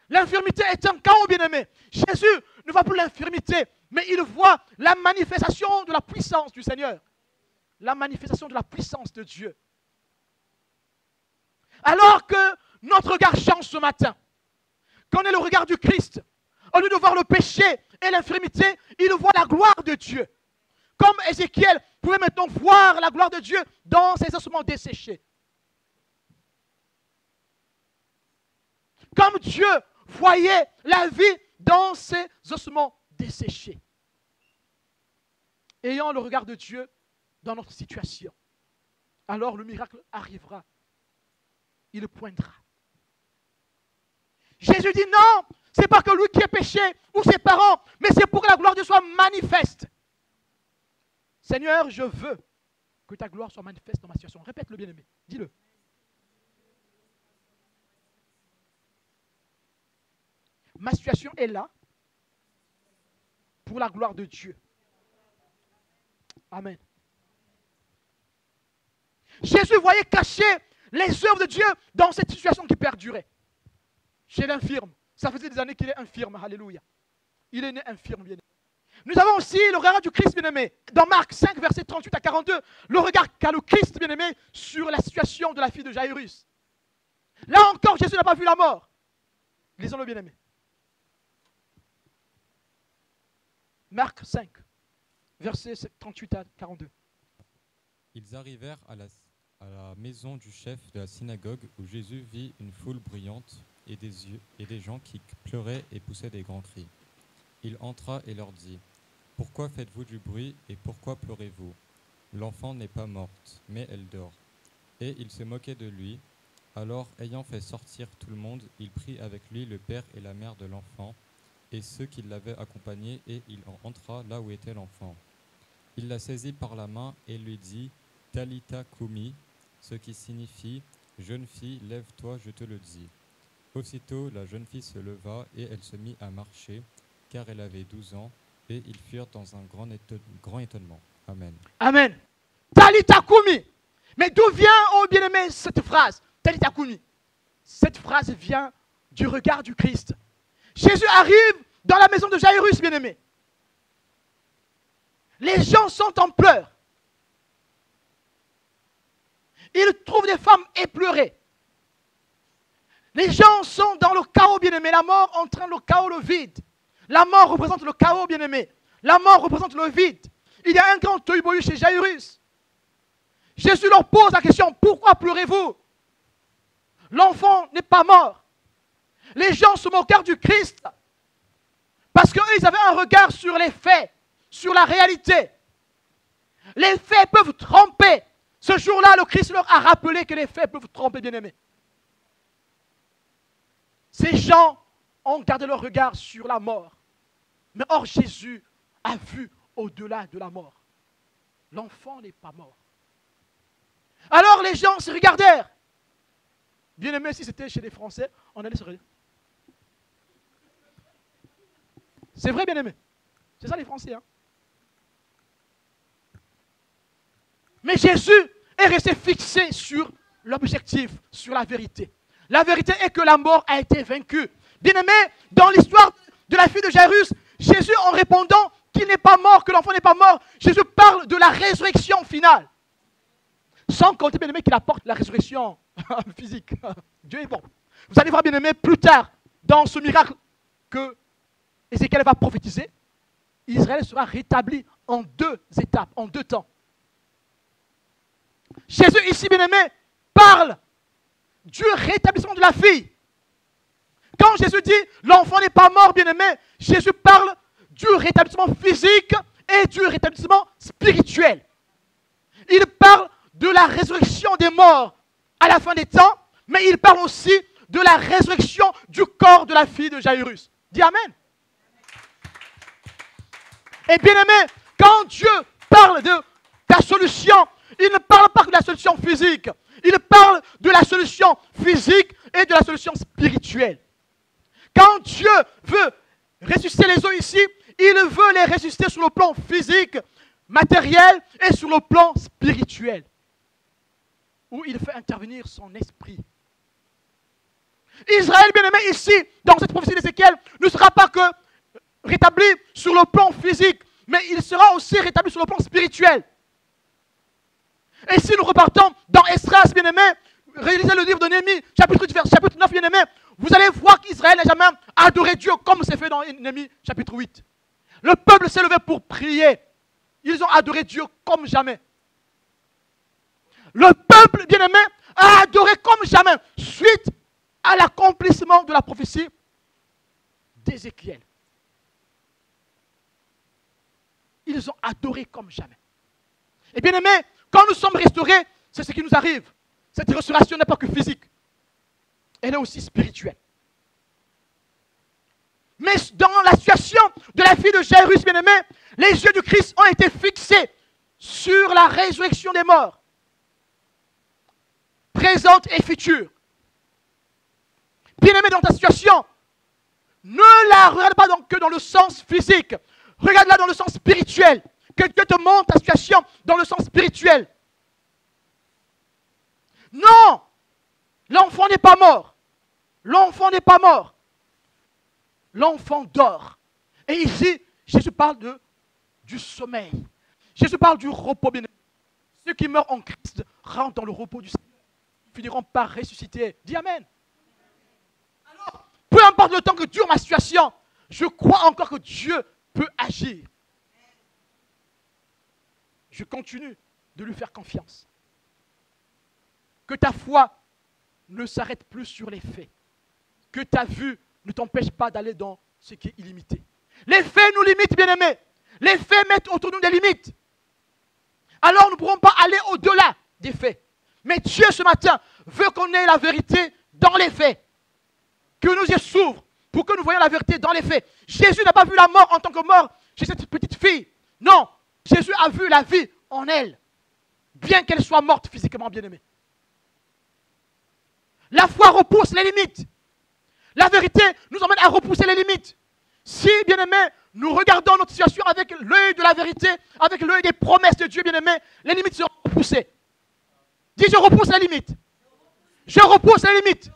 L'infirmité est un chaos, bien-aimé. Jésus ne voit plus l'infirmité, mais il voit la manifestation de la puissance du Seigneur. La manifestation de la puissance de Dieu. Alors que notre regard change ce matin, qu'on ait le regard du Christ, au lieu de voir le péché et l'infirmité, il voit la gloire de Dieu. Comme Ézéchiel pouvait maintenant voir la gloire de Dieu dans ses ossements desséchés. Comme Dieu voyait la vie dans ses ossements desséchés. Ayant le regard de Dieu dans notre situation, alors le miracle arrivera. Il poindra. Jésus dit non, c'est pas que lui qui est péché ou ses parents, mais c'est pour que la gloire de Dieu soit manifeste. Seigneur, je veux que ta gloire soit manifeste dans ma situation. Répète-le, bien-aimé. Dis-le. Ma situation est là pour la gloire de Dieu. Amen. Jésus voyait cacher les œuvres de Dieu dans cette situation qui perdurait. Chez l'infirme. Ça faisait des années qu'il est infirme. Alléluia. Il est né infirme, bien-aimé. Nous avons aussi le regard du Christ, bien-aimé. Dans Marc 5, versets 38 à 42, le regard qu'a le Christ, bien-aimé, sur la situation de la fille de Jairus. Là encore, Jésus n'a pas vu la mort. Lisons-le, bien-aimé. Marc 5, versets 38 à 42. Ils arrivèrent à la maison du chef de la synagogue où Jésus vit une foule bruyante et des gens qui pleuraient et poussaient des grands cris. Il entra et leur dit, « Pourquoi faites-vous du bruit et pourquoi pleurez-vous? L'enfant n'est pas morte, mais elle dort. » Et il se moquait de lui. Alors, ayant fait sortir tout le monde, il prit avec lui le père et la mère de l'enfant et ceux qui l'avaient accompagné, et il entra là où était l'enfant. Il la saisit par la main et lui dit, « Talitha koumi », ce qui signifie, « Jeune fille, lève-toi, je te le dis. » Aussitôt, la jeune fille se leva et elle se mit à marcher, car elle avait 12 ans, et ils furent dans un grand étonnement. Amen. Amen. Talitha koumi. Mais d'où vient, oh bien-aimé, cette phrase? Talitakumi. Cette phrase vient du regard du Christ. Jésus arrive dans la maison de Jairus, bien-aimé. Les gens sont en pleurs. Ils trouvent des femmes éplorées. Les gens sont dans le chaos, bien-aimé. La mort entraîne le chaos, le vide. La mort représente le chaos, bien-aimé. La mort représente le vide. Il y a un grand tohu-bohu chez Jairus. Jésus leur pose la question, pourquoi pleurez-vous? L'enfant n'est pas mort. Les gens se moquèrent du Christ parce qu'ils avaient un regard sur les faits, sur la réalité. Les faits peuvent tromper. Ce jour-là, le Christ leur a rappelé que les faits peuvent tromper, bien-aimés. Ces gens ont gardé leur regard sur la mort. Mais or, Jésus a vu au-delà de la mort. L'enfant n'est pas mort. Alors les gens se regardèrent. Bien-aimé, si c'était chez les Français, on allait se regarder. C'est vrai, bien-aimé. C'est ça les Français. Hein? Mais Jésus est resté fixé sur l'objectif, sur la vérité. La vérité est que la mort a été vaincue. Bien-aimé, dans l'histoire de la fille de Jairus, Jésus, en répondant qu'il n'est pas mort, que l'enfant n'est pas mort, Jésus parle de la résurrection finale. Sans compter, bien-aimé, qu'il apporte la résurrection physique. Dieu est bon. Vous allez voir, bien-aimé, plus tard, dans ce miracle que Ézéchiel va prophétiser, Israël sera rétabli en 2 étapes, en 2 temps. Jésus, ici, bien-aimé, parle du rétablissement de la fille. Quand Jésus dit l'enfant n'est pas mort, bien-aimé, Jésus parle du rétablissement physique et du rétablissement spirituel. Il parle de la résurrection des morts à la fin des temps, mais il parle aussi de la résurrection du corps de la fille de Jairus. Dis Amen. Et bien-aimé, quand Dieu parle de la solution, il ne parle pas que de la solution physique. Il parle de la solution physique et de la solution spirituelle. Quand Dieu veut ressusciter les os ici, il veut les ressusciter sur le plan physique, matériel et sur le plan spirituel. Où il fait intervenir son esprit. Israël, bien-aimé, ici, dans cette prophétie d'Ézéchiel, ne sera pas que rétabli sur le plan physique, mais il sera aussi rétabli sur le plan spirituel. Et si nous repartons dans Esdras, bien-aimé, réalisez le livre de Néhémie, chapitre 9, bien-aimé, vous allez voir qu'Israël n'a jamais adoré Dieu comme c'est fait dans Néhémie, chapitre 8. Le peuple s'est levé pour prier. Ils ont adoré Dieu comme jamais. Le peuple, bien-aimé, a adoré comme jamais, suite à l'accomplissement de la prophétie d'Ézéchiel. Ils ont adoré comme jamais. Et bien-aimé, quand nous sommes restaurés, c'est ce qui nous arrive. Cette restauration n'est pas que physique. Elle est aussi spirituelle. Mais dans la situation de la fille de Jairus, bien-aimé, les yeux du Christ ont été fixés sur la résurrection des morts. Présente et future. Bien-aimé, dans ta situation, ne la regarde pas que dans le sens physique. Regarde-la dans le sens spirituel. Que Dieu te montre ta situation dans le sens spirituel. Non! L'enfant n'est pas mort. L'enfant n'est pas mort. L'enfant dort. Et ici, Jésus parle du sommeil. Jésus parle du repos. Bien-aimé. Ceux qui meurent en Christ rentrent dans le repos du Seigneur. Ils finiront par ressusciter. Dis Amen. Alors, peu importe le temps que dure ma situation, je crois encore que Dieu peut agir. Je continue de lui faire confiance. Que ta foi ne s'arrête plus sur les faits. Que ta vue ne t'empêche pas d'aller dans ce qui est illimité. Les faits nous limitent, bien-aimés. Les faits mettent autour de nous des limites. Alors nous ne pourrons pas aller au-delà des faits. Mais Dieu, ce matin, veut qu'on ait la vérité dans les faits. Que nos yeux s'ouvrent pour que nous voyions la vérité dans les faits. Jésus n'a pas vu la mort en tant que mort chez cette petite fille. Non, Jésus a vu la vie en elle, bien qu'elle soit morte physiquement, bien-aimée. La foi repousse les limites. La vérité nous emmène à repousser les limites. Si, bien-aimés, nous regardons notre situation avec l'œil de la vérité, avec l'œil des promesses de Dieu, bien-aimés, les limites seront repoussées. Dis, je repousse les limites. Je repousse les limites.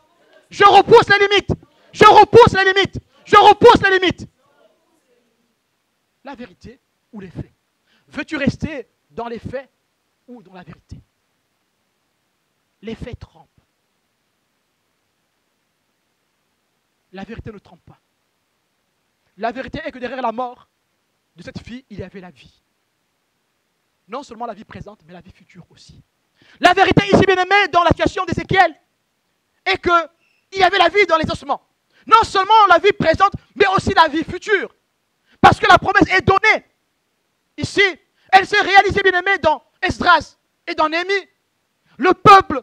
Je repousse les limites. Je repousse les limites. Je repousse les limites. La vérité ou les faits? Veux-tu rester dans les faits ou dans la vérité? Les faits trompent. La vérité ne trompe pas. La vérité est que derrière la mort de cette fille, il y avait la vie. Non seulement la vie présente, mais la vie future aussi. La vérité ici, bien aimé, dans la situation d'Ézéchiel, est qu'il y avait la vie dans les ossements. Non seulement la vie présente, mais aussi la vie future. Parce que la promesse est donnée. Ici, elle s'est réalisée, bien aimé, dans Esdras et dans Néhémie. Le peuple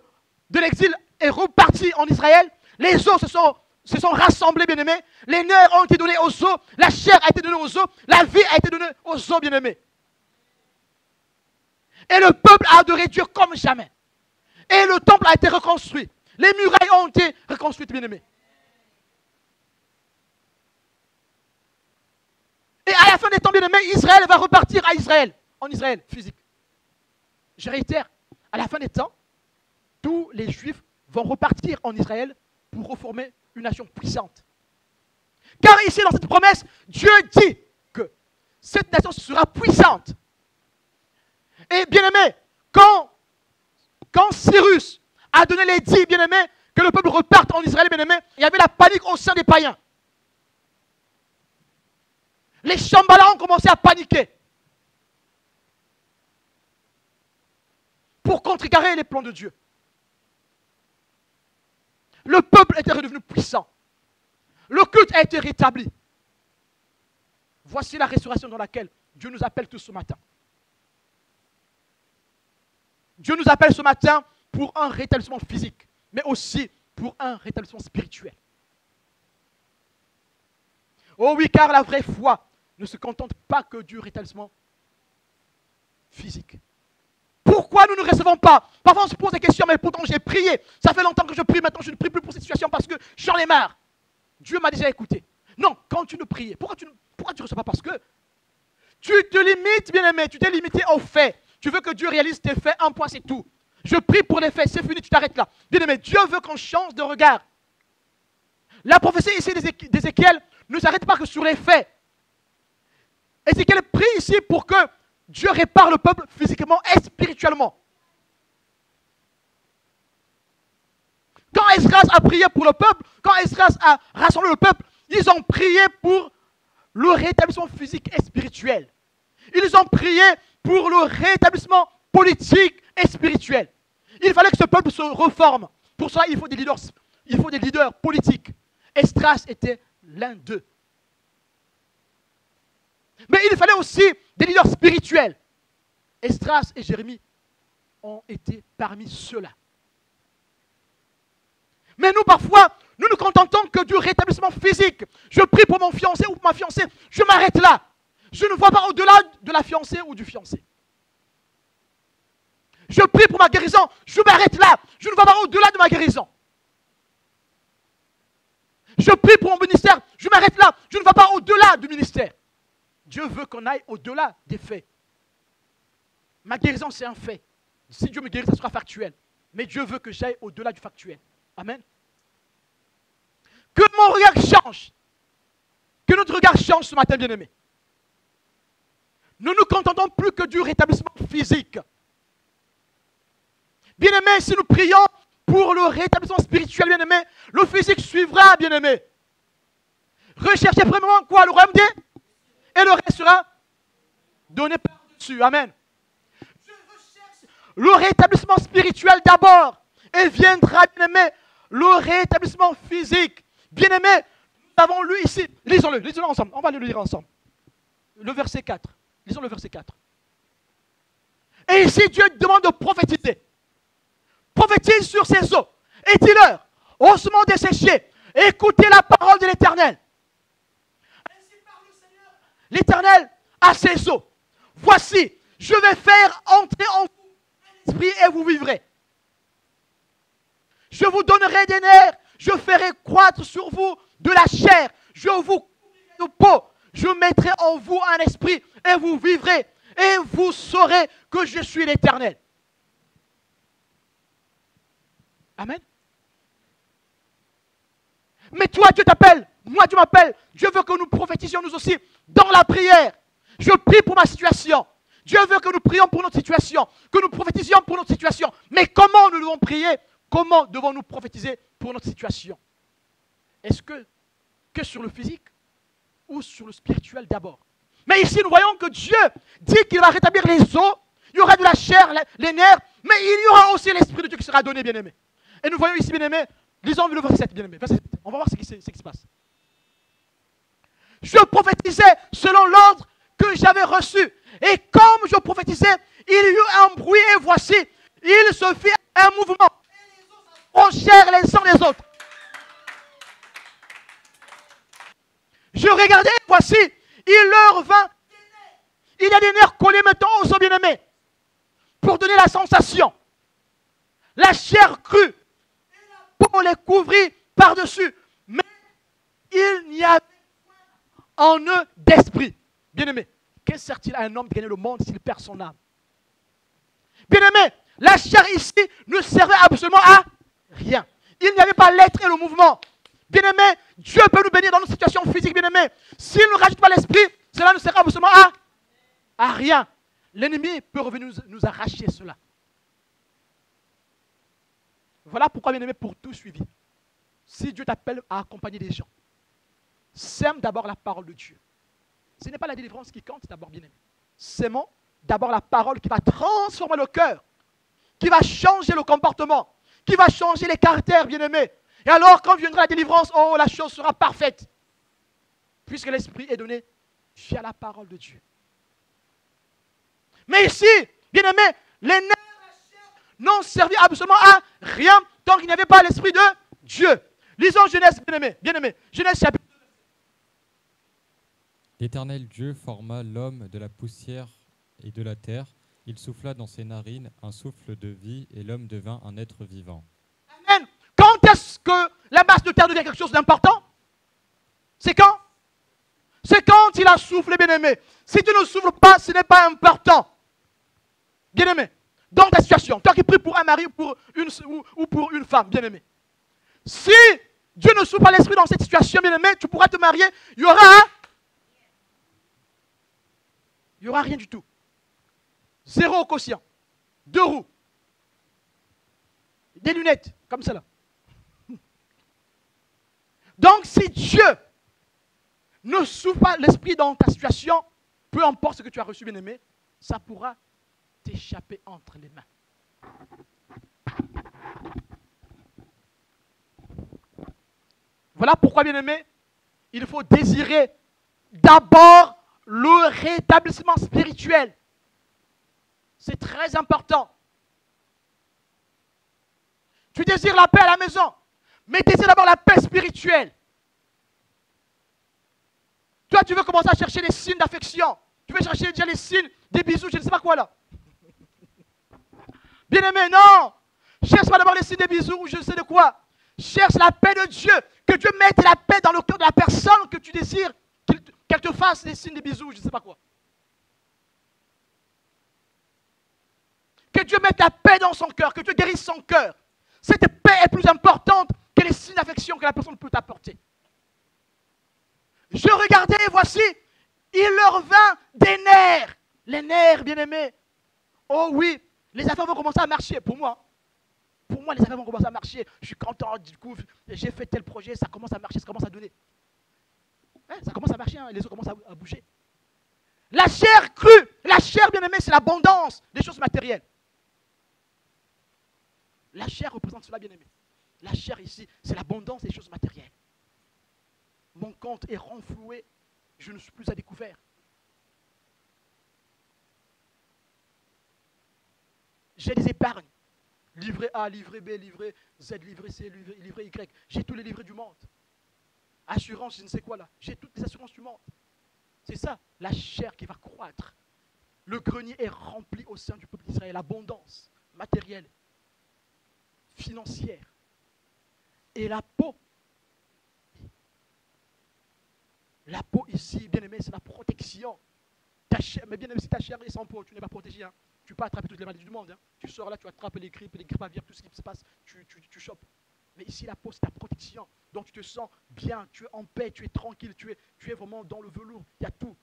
de l'exil est reparti en Israël. Les os se sont rassemblés, bien aimés. Les nerfs ont été donnés aux os. La chair a été donnée aux os. La vie a été donnée aux os, bien aimés. Et le peuple a adoré Dieu comme jamais. Et le temple a été reconstruit. Les murailles ont été reconstruites, bien aimés. Et à la fin des temps, bien aimés, Israël va repartir à Israël. En Israël, physique. Je réitère, à la fin des temps, tous les Juifs vont repartir en Israël pour reformer une nation puissante. Car ici, dans cette promesse, Dieu dit que cette nation sera puissante. Et bien aimé, quand Cyrus a donné l'édit, bien aimé, que le peuple reparte en Israël, bien aimé, il y avait la panique au sein des païens. Les Shambhala ont commencé à paniquer pour contrecarrer les plans de Dieu. Le peuple était redevenu puissant. Le culte a été rétabli. Voici la restauration dans laquelle Dieu nous appelle tous ce matin. Dieu nous appelle ce matin pour un rétablissement physique, mais aussi pour un rétablissement spirituel. Oh oui, car la vraie foi ne se contente pas que du rétablissement physique. Pourquoi nous ne recevons pas? Parfois on se pose des questions, mais pourtant j'ai prié. Ça fait longtemps que je prie, maintenant je ne prie plus pour cette situation parce que j'en ai marre. Dieu m'a déjà écouté. Non, quand tu ne priais, pourquoi tu ne reçois pas? Parce que tu te limites, bien aimé, tu t'es limité aux faits. Tu veux que Dieu réalise tes faits, un point c'est tout. Je prie pour les faits, c'est fini, tu t'arrêtes là. Bien aimé, Dieu veut qu'on change de regard. La prophétie ici d'Ézéchiel ne s'arrête pas que sur les faits. Ézéchiel prie ici pour que Dieu répare le peuple physiquement et spirituellement. Quand Esdras a prié pour le peuple, quand Esdras a rassemblé le peuple, ils ont prié pour le rétablissement physique et spirituel. Ils ont prié pour le rétablissement politique et spirituel. Il fallait que ce peuple se reforme. Pour ça, il faut des leaders politiques. Esdras était l'un d'eux. Mais il fallait aussi des leaders spirituels. Esdras et Jérémie ont été parmi ceux-là. Mais nous, parfois, nous nous contentons que du rétablissement physique. Je prie pour mon fiancé ou pour ma fiancée. Je m'arrête là. Je ne vois pas au-delà de la fiancée ou du fiancé. Je prie pour ma guérison. Je m'arrête là. Je ne vois pas au-delà de ma guérison. Je prie pour mon ministère. Je m'arrête là. Je ne vois pas au-delà du ministère. Dieu veut qu'on aille au-delà des faits. Ma guérison, c'est un fait. Si Dieu me guérit, ça sera factuel. Mais Dieu veut que j'aille au-delà du factuel. Amen. Que mon regard change. Que notre regard change ce matin, bien-aimé. Ne nous contentons plus que du rétablissement physique. Bien-aimé, si nous prions pour le rétablissement spirituel, bien-aimé, le physique suivra, bien-aimé. Recherchez premièrement quoi? Le royaume des... Et le reste sera donné par-dessus. Amen. Je recherche le rétablissement spirituel d'abord. Et viendra, bien-aimé, le rétablissement physique. Bien-aimé, nous avons lu ici. Lisons-le ensemble. On va le lire ensemble. Le verset 4. Lisons le verset 4. Et ici, Dieu demande de prophétiser. Prophétise sur ces eaux. Et dis-leur, ossements desséchés, écoutez la parole de l'Éternel. L'Éternel a ses eaux. Voici, je vais faire entrer en vous l'esprit et vous vivrez. Je vous donnerai des nerfs, je ferai croître sur vous de la chair, je vous couvrirai de peau, je mettrai en vous un esprit et vous vivrez et vous saurez que je suis l'Éternel. Amen. Mais toi, Dieu t'appelle. Moi, Dieu m'appelle. Dieu veut que nous prophétisions nous aussi dans la prière. Je prie pour ma situation. Dieu veut que nous prions pour notre situation, que nous prophétisions pour notre situation. Mais comment nous devons prier? Comment devons-nous prophétiser pour notre situation? Est-ce que sur le physique ou sur le spirituel d'abord? Mais ici, nous voyons que Dieu dit qu'il va rétablir les os, il y aura de la chair, les nerfs, mais il y aura aussi l'Esprit de Dieu qui sera donné, bien-aimé. Et nous voyons ici, bien-aimé, lisons le verset 7, bien-aimé. On va voir ce qui se passe. Je prophétisais selon l'ordre que j'avais reçu. Et comme je prophétisais, il y eut un bruit et voici, il se fit un mouvement. Et les os s'approchèrent les uns des autres. Je regardais, voici, il leur vint des nerfs. Il y a des nerfs collés maintenant aux os bien-aimés pour donner la sensation. La chair crue et la peau les couvrit par-dessus. Mais il n'y avait point en eux d'esprit. Bien-aimé, que sert-il à un homme de gagner le monde s'il perd son âme? Bien-aimé, la chair ici ne servait absolument à rien. Il n'y avait pas l'être et le mouvement. Bien-aimé, Dieu peut nous bénir dans nos situations physiques, bien-aimé. S'il ne rajoute pas l'esprit, cela ne sert absolument à rien. L'ennemi peut revenir nous arracher cela. Voilà pourquoi, bien-aimé, pour tout suivi, si Dieu t'appelle à accompagner des gens, sème d'abord la parole de Dieu. Ce n'est pas la délivrance qui compte d'abord, bien-aimé. Sémons d'abord la parole qui va transformer le cœur, qui va changer le comportement, qui va changer les caractères, bien-aimé. Et alors, quand viendra la délivrance, oh, la chose sera parfaite. Puisque l'Esprit est donné via la parole de Dieu. Mais ici, bien-aimé, les nerfs de la chair n'ont servi absolument à rien tant qu'il n'y avait pas l'Esprit de Dieu. Lisons Genèse, bien-aimé. Bien-aimé, Genèse chapitre 2. L'Éternel Dieu forma l'homme de la poussière et de la terre. Il souffla dans ses narines un souffle de vie et l'homme devint un être vivant. Amen. Quand est-ce que la masse de terre devient quelque chose d'important? C'est quand? C'est quand il a soufflé, bien-aimé. Si tu ne souffles pas, ce n'est pas important. Bien-aimé, dans ta situation, toi qui pries pour un mari ou pour une femme, bien-aimé. Si Dieu ne souffle pas l'esprit dans cette situation, bien-aimé, tu pourras te marier, il y aura rien du tout. Zéro quotient. 2 roues. Des lunettes, comme cela. Donc, si Dieu ne souffle pas l'esprit dans ta situation, peu importe ce que tu as reçu, bien-aimé, ça pourra t'échapper entre les mains. Voilà pourquoi, bien-aimé, il faut désirer d'abord le rétablissement spirituel. C'est très important. Tu désires la paix à la maison, mais désire d'abord la paix spirituelle. Toi, tu veux commencer à chercher les signes d'affection. Tu veux chercher déjà les signes des bisous, je ne sais pas quoi là. Bien-aimé, non. Cherche pas d'abord les signes des bisous ou je ne sais de quoi. Cherche la paix de Dieu. Que Dieu mette la paix dans le cœur de la personne que tu désires. Qu'elle te fasse des signes des bisous, je ne sais pas quoi. Que Dieu mette la paix dans son cœur. Que Dieu guérisse son cœur. Cette paix est plus importante que les signes d'affection que la personne peut t'apporter. Je regardais et voici, il leur vint des nerfs. Les nerfs, bien-aimés. Oh oui, les affaires vont commencer à marcher pour moi. Pour moi, les affaires vont commencer à marcher. Je suis content, du coup, j'ai fait tel projet, ça commence à marcher, ça commence à donner. Hein, ça commence à marcher, hein, les os commencent à bouger. La chair crue, la chair, bien-aimée, c'est l'abondance des choses matérielles. La chair représente cela, bien-aimé. La chair ici, c'est l'abondance des choses matérielles. Mon compte est renfloué, je ne suis plus à découvert. J'ai des épargnes. Livret A, livret B, livret Z, livret C, livret Y. J'ai tous les livrets du monde. Assurance, je ne sais quoi là. J'ai toutes les assurances du monde. C'est ça, la chair qui va croître. Le grenier est rempli au sein du peuple d'Israël. L'abondance matérielle, financière. Et la peau. La peau ici, bien aimé, c'est la protection. Ta chair, mais bien aimé, si ta chair est sans peau, tu n'es pas protégé. Hein. Tu peux attraper toutes les maladies du monde. Hein. Tu sors là, tu attrapes les grippes aviaires, tout ce qui se passe, tu chopes. Mais ici, la peau, c'est ta protection. Donc tu te sens bien, tu es en paix, tu es tranquille, tu es vraiment dans le velours. Il y a tout.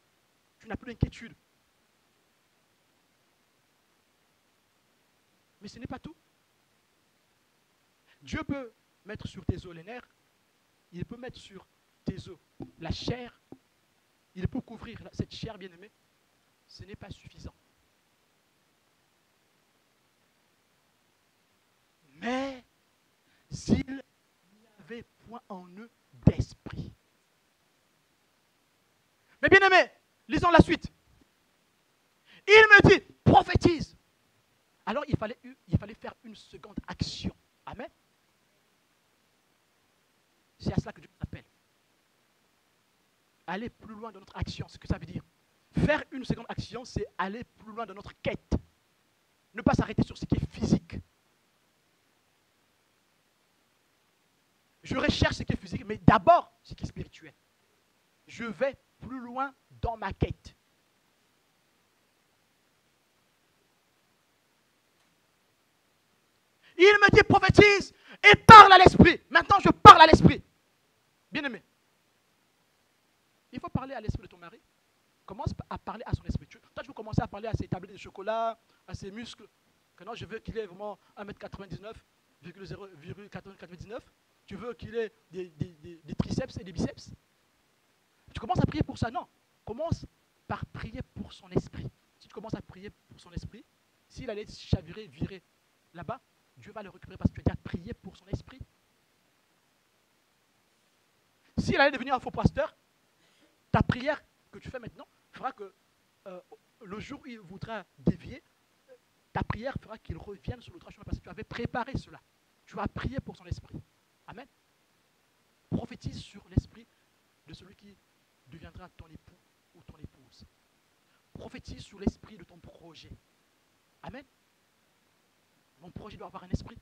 Tu n'as plus d'inquiétude. Mais ce n'est pas tout. Dieu peut mettre sur tes os les nerfs, il peut mettre sur tes os la chair, il peut couvrir cette chair bien-aimée. Ce n'est pas suffisant. Mais s'il n'y avait point en eux d'esprit. Mais bien-aimé, lisons la suite. Il me dit, prophétise. Alors il fallait faire une seconde action. Amen. C'est à cela que Dieu nous appelle. Aller plus loin dans notre action, c'est ce que ça veut dire. Faire une seconde action, c'est aller plus loin dans notre quête. Ne pas s'arrêter sur ce qui est physique. Je recherche ce qui est physique, mais d'abord ce qui est spirituel. Je vais plus loin dans ma quête. Il me dit prophétise et parle à l'esprit. Maintenant, je parle à l'esprit. Bien-aimé, il faut parler à l'esprit de ton mari. Commence à parler à son esprit. Toi, tu veux commencer à parler à ses tablettes de chocolat, à ses muscles. Que non, je veux qu'il ait vraiment 1m99,0,99. Tu veux qu'il ait des triceps et des biceps. Tu commences à prier pour ça. Non, commence par prier pour son esprit. Si tu commences à prier pour son esprit, s'il allait chavirer, virer là-bas, Dieu va le récupérer parce que tu as déjà prié pour son esprit. S'il allait devenir un faux pasteur, ta prière que tu fais maintenant fera que le jour où il voudra dévier, ta prière fera qu'il revienne sur le droit chemin parce que tu avais préparé cela. Tu as prié pour son esprit. Amen. Prophétise sur l'esprit de celui qui deviendra ton époux ou ton épouse. Prophétise sur l'esprit de ton projet. Amen. Mon projet doit avoir un esprit.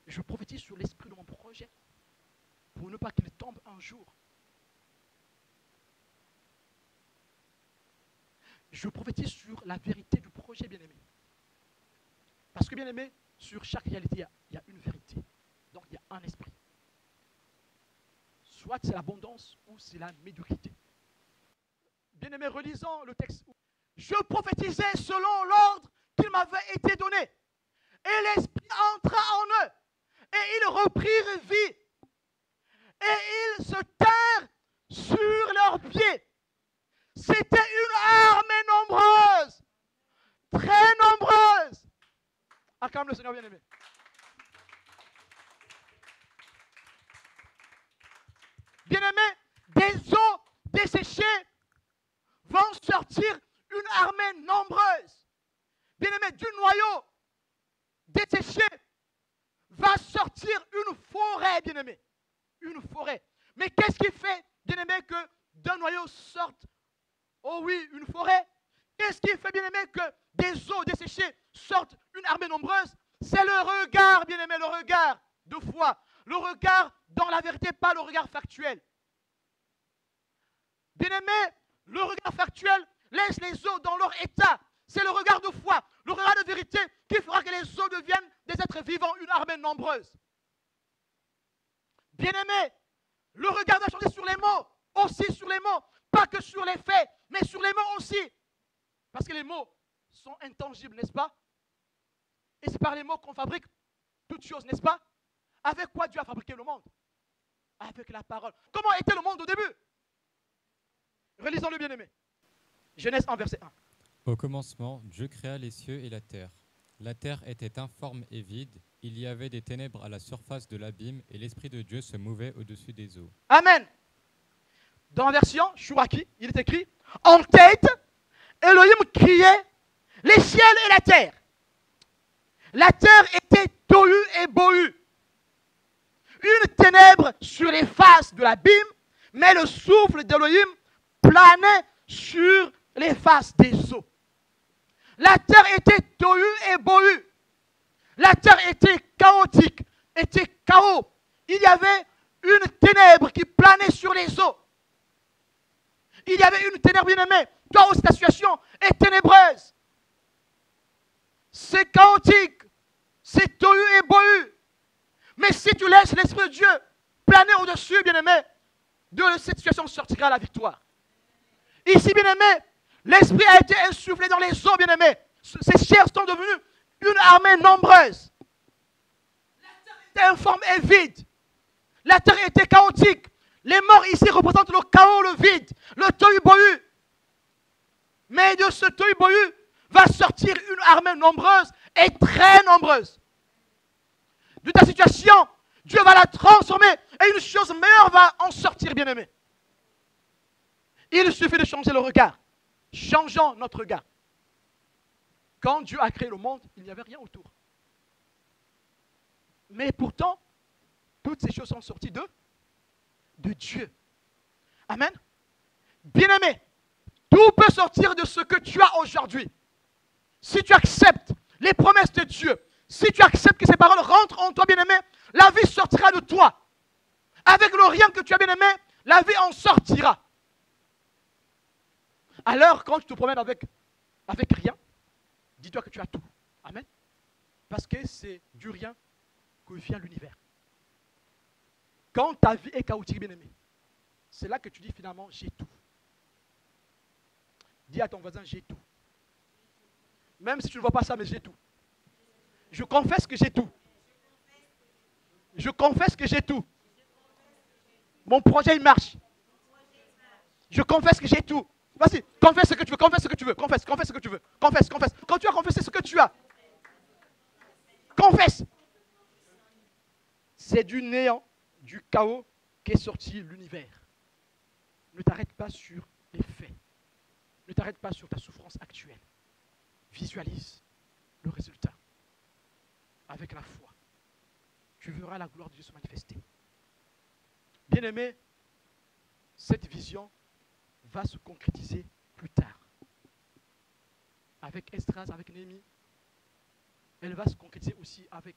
Je prophétise sur l'esprit de mon projet pour ne pas qu'il tombe un jour. Je prophétise sur la vérité du projet, bien-aimé. Parce que, bien-aimé, sur chaque réalité, il y a une vérité. Donc, il y a un esprit. Soit c'est l'abondance ou c'est la médiocrité. Bien-aimé, relisons le texte. Je prophétisais selon l'ordre qu'il m'avait été donné. Et l'esprit entra en eux. Et ils reprirent vie. Et ils se tinrent sur leurs pieds. C'était une armée nombreuse. Très nombreuse. Acclame le Seigneur bien-aimé. Bien-aimé, des eaux desséchées vont sortir une armée nombreuse. Bien-aimé, du noyau desséché va sortir une forêt, bien-aimé. Une forêt. Mais qu'est-ce qui fait, bien-aimé, que d'un noyau sorte, oh oui, une forêt? Qu'est-ce qui fait, bien-aimé, que des eaux desséchées sortent une armée nombreuse? C'est le regard, bien-aimé, le regard de foi. Le regard dans la vérité, pas le regard factuel. Bien-aimé, le regard factuel laisse les eaux dans leur état. C'est le regard de foi, le regard de vérité qui fera que les eaux deviennent des êtres vivants, une armée nombreuse. Bien-aimé, le regard doit changer sur les mots, aussi sur les mots, pas que sur les faits, mais sur les mots aussi. Parce que les mots sont intangibles, n'est-ce pas? Et c'est par les mots qu'on fabrique toutes choses, n'est-ce pas? Avec quoi Dieu a fabriqué le monde? Avec la parole. Comment était le monde au début? Relisons-le, bien-aimé. Genèse 1, verset 1. Au commencement, Dieu créa les cieux et la terre. La terre était informe et vide. Il y avait des ténèbres à la surface de l'abîme et l'Esprit de Dieu se mouvait au-dessus des eaux. Amen. Dans la version Chouraki, il est écrit « En tête, Elohim criait les ciels et la terre. La terre était tohu et bohu. Une ténèbre sur les faces de l'abîme, mais le souffle d'Elohim planait sur les faces des eaux. La terre était tohu et bohu. La terre était chaotique, était chaos. Il y avait une ténèbre qui planait sur les eaux. Il y avait une ténèbre, bien-aimée. Toi aussi, ta situation est ténébreuse. C'est chaotique. C'est tohu et bohu. Mais si tu laisses l'Esprit de Dieu planer au-dessus, bien-aimé, de cette situation sortira la victoire. Ici, bien-aimé, l'Esprit a été insufflé dans les eaux, bien-aimé. Ces chairs sont devenues une armée nombreuse. La terre était informe et vide. La terre était chaotique. Les morts ici représentent le chaos, le vide, le tohu-bohu. Mais de ce tohu-bohu va sortir une armée nombreuse et très nombreuse. De ta situation, Dieu va la transformer et une chose meilleure va en sortir, bien-aimé. Il suffit de changer le regard. Changeons notre regard. Quand Dieu a créé le monde, il n'y avait rien autour. Mais pourtant, toutes ces choses sont sorties de Dieu. Amen. Bien-aimé, tout peut sortir de ce que tu as aujourd'hui. Si tu acceptes les promesses de Dieu, si tu acceptes que ces paroles rentrent en toi, bien-aimé, la vie sortira de toi. Avec le rien que tu as, bien-aimé, la vie en sortira. Alors, quand tu te promènes avec rien, dis-toi que tu as tout. Amen. Parce que c'est du rien que vient l'univers. Quand ta vie est chaotique, bien-aimé, c'est là que tu dis finalement, j'ai tout. Dis à ton voisin, j'ai tout. Même si tu ne vois pas ça, mais j'ai tout. Je confesse que j'ai tout. Je confesse que j'ai tout. Mon projet, il marche. Je confesse que j'ai tout. Vas-y, confesse ce que tu veux, confesse ce que tu veux, confesse ce que tu veux, confesse. Quand tu as confessé ce que tu as, confesse. C'est du néant, du chaos qu'est sorti l'univers. Ne t'arrête pas sur les faits. Ne t'arrête pas sur ta souffrance actuelle. Visualise le résultat avec la foi. Tu verras la gloire de Dieu se manifester. Bien-aimé, cette vision va se concrétiser plus tard. Avec Esdras, avec Néhémie, elle va se concrétiser aussi avec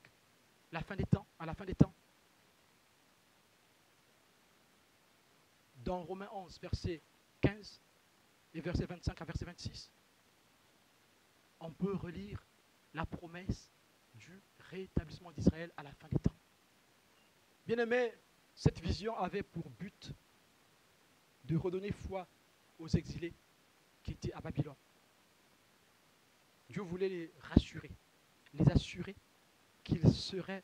la fin des temps, à la fin des temps. Dans Romains 11, verset 15 et verset 25 à verset 26, on peut relire la promesse du rétablissement d'Israël à la fin des temps. Bien-aimé, cette vision avait pour but de redonner foi aux exilés qui étaient à Babylone. Dieu voulait les rassurer, les assurer qu'ils seraient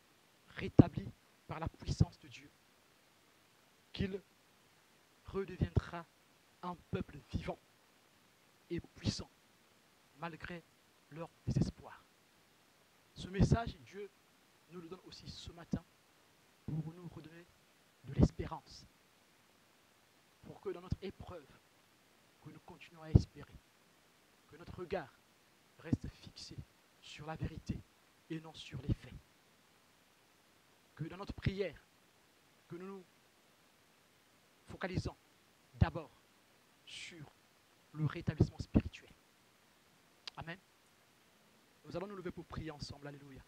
rétablis par la puissance de Dieu, qu'il redeviendra un peuple vivant et puissant malgré leur désespoir. Ce message, Dieu nous le donne aussi ce matin pour nous redonner de l'espérance, pour que dans notre épreuve, que nous continuons à espérer, que notre regard reste fixé sur la vérité et non sur les faits. Que dans notre prière, que nous nous focalisons d'abord sur le rétablissement spirituel. Amen. Nous allons nous lever pour prier ensemble. Alléluia.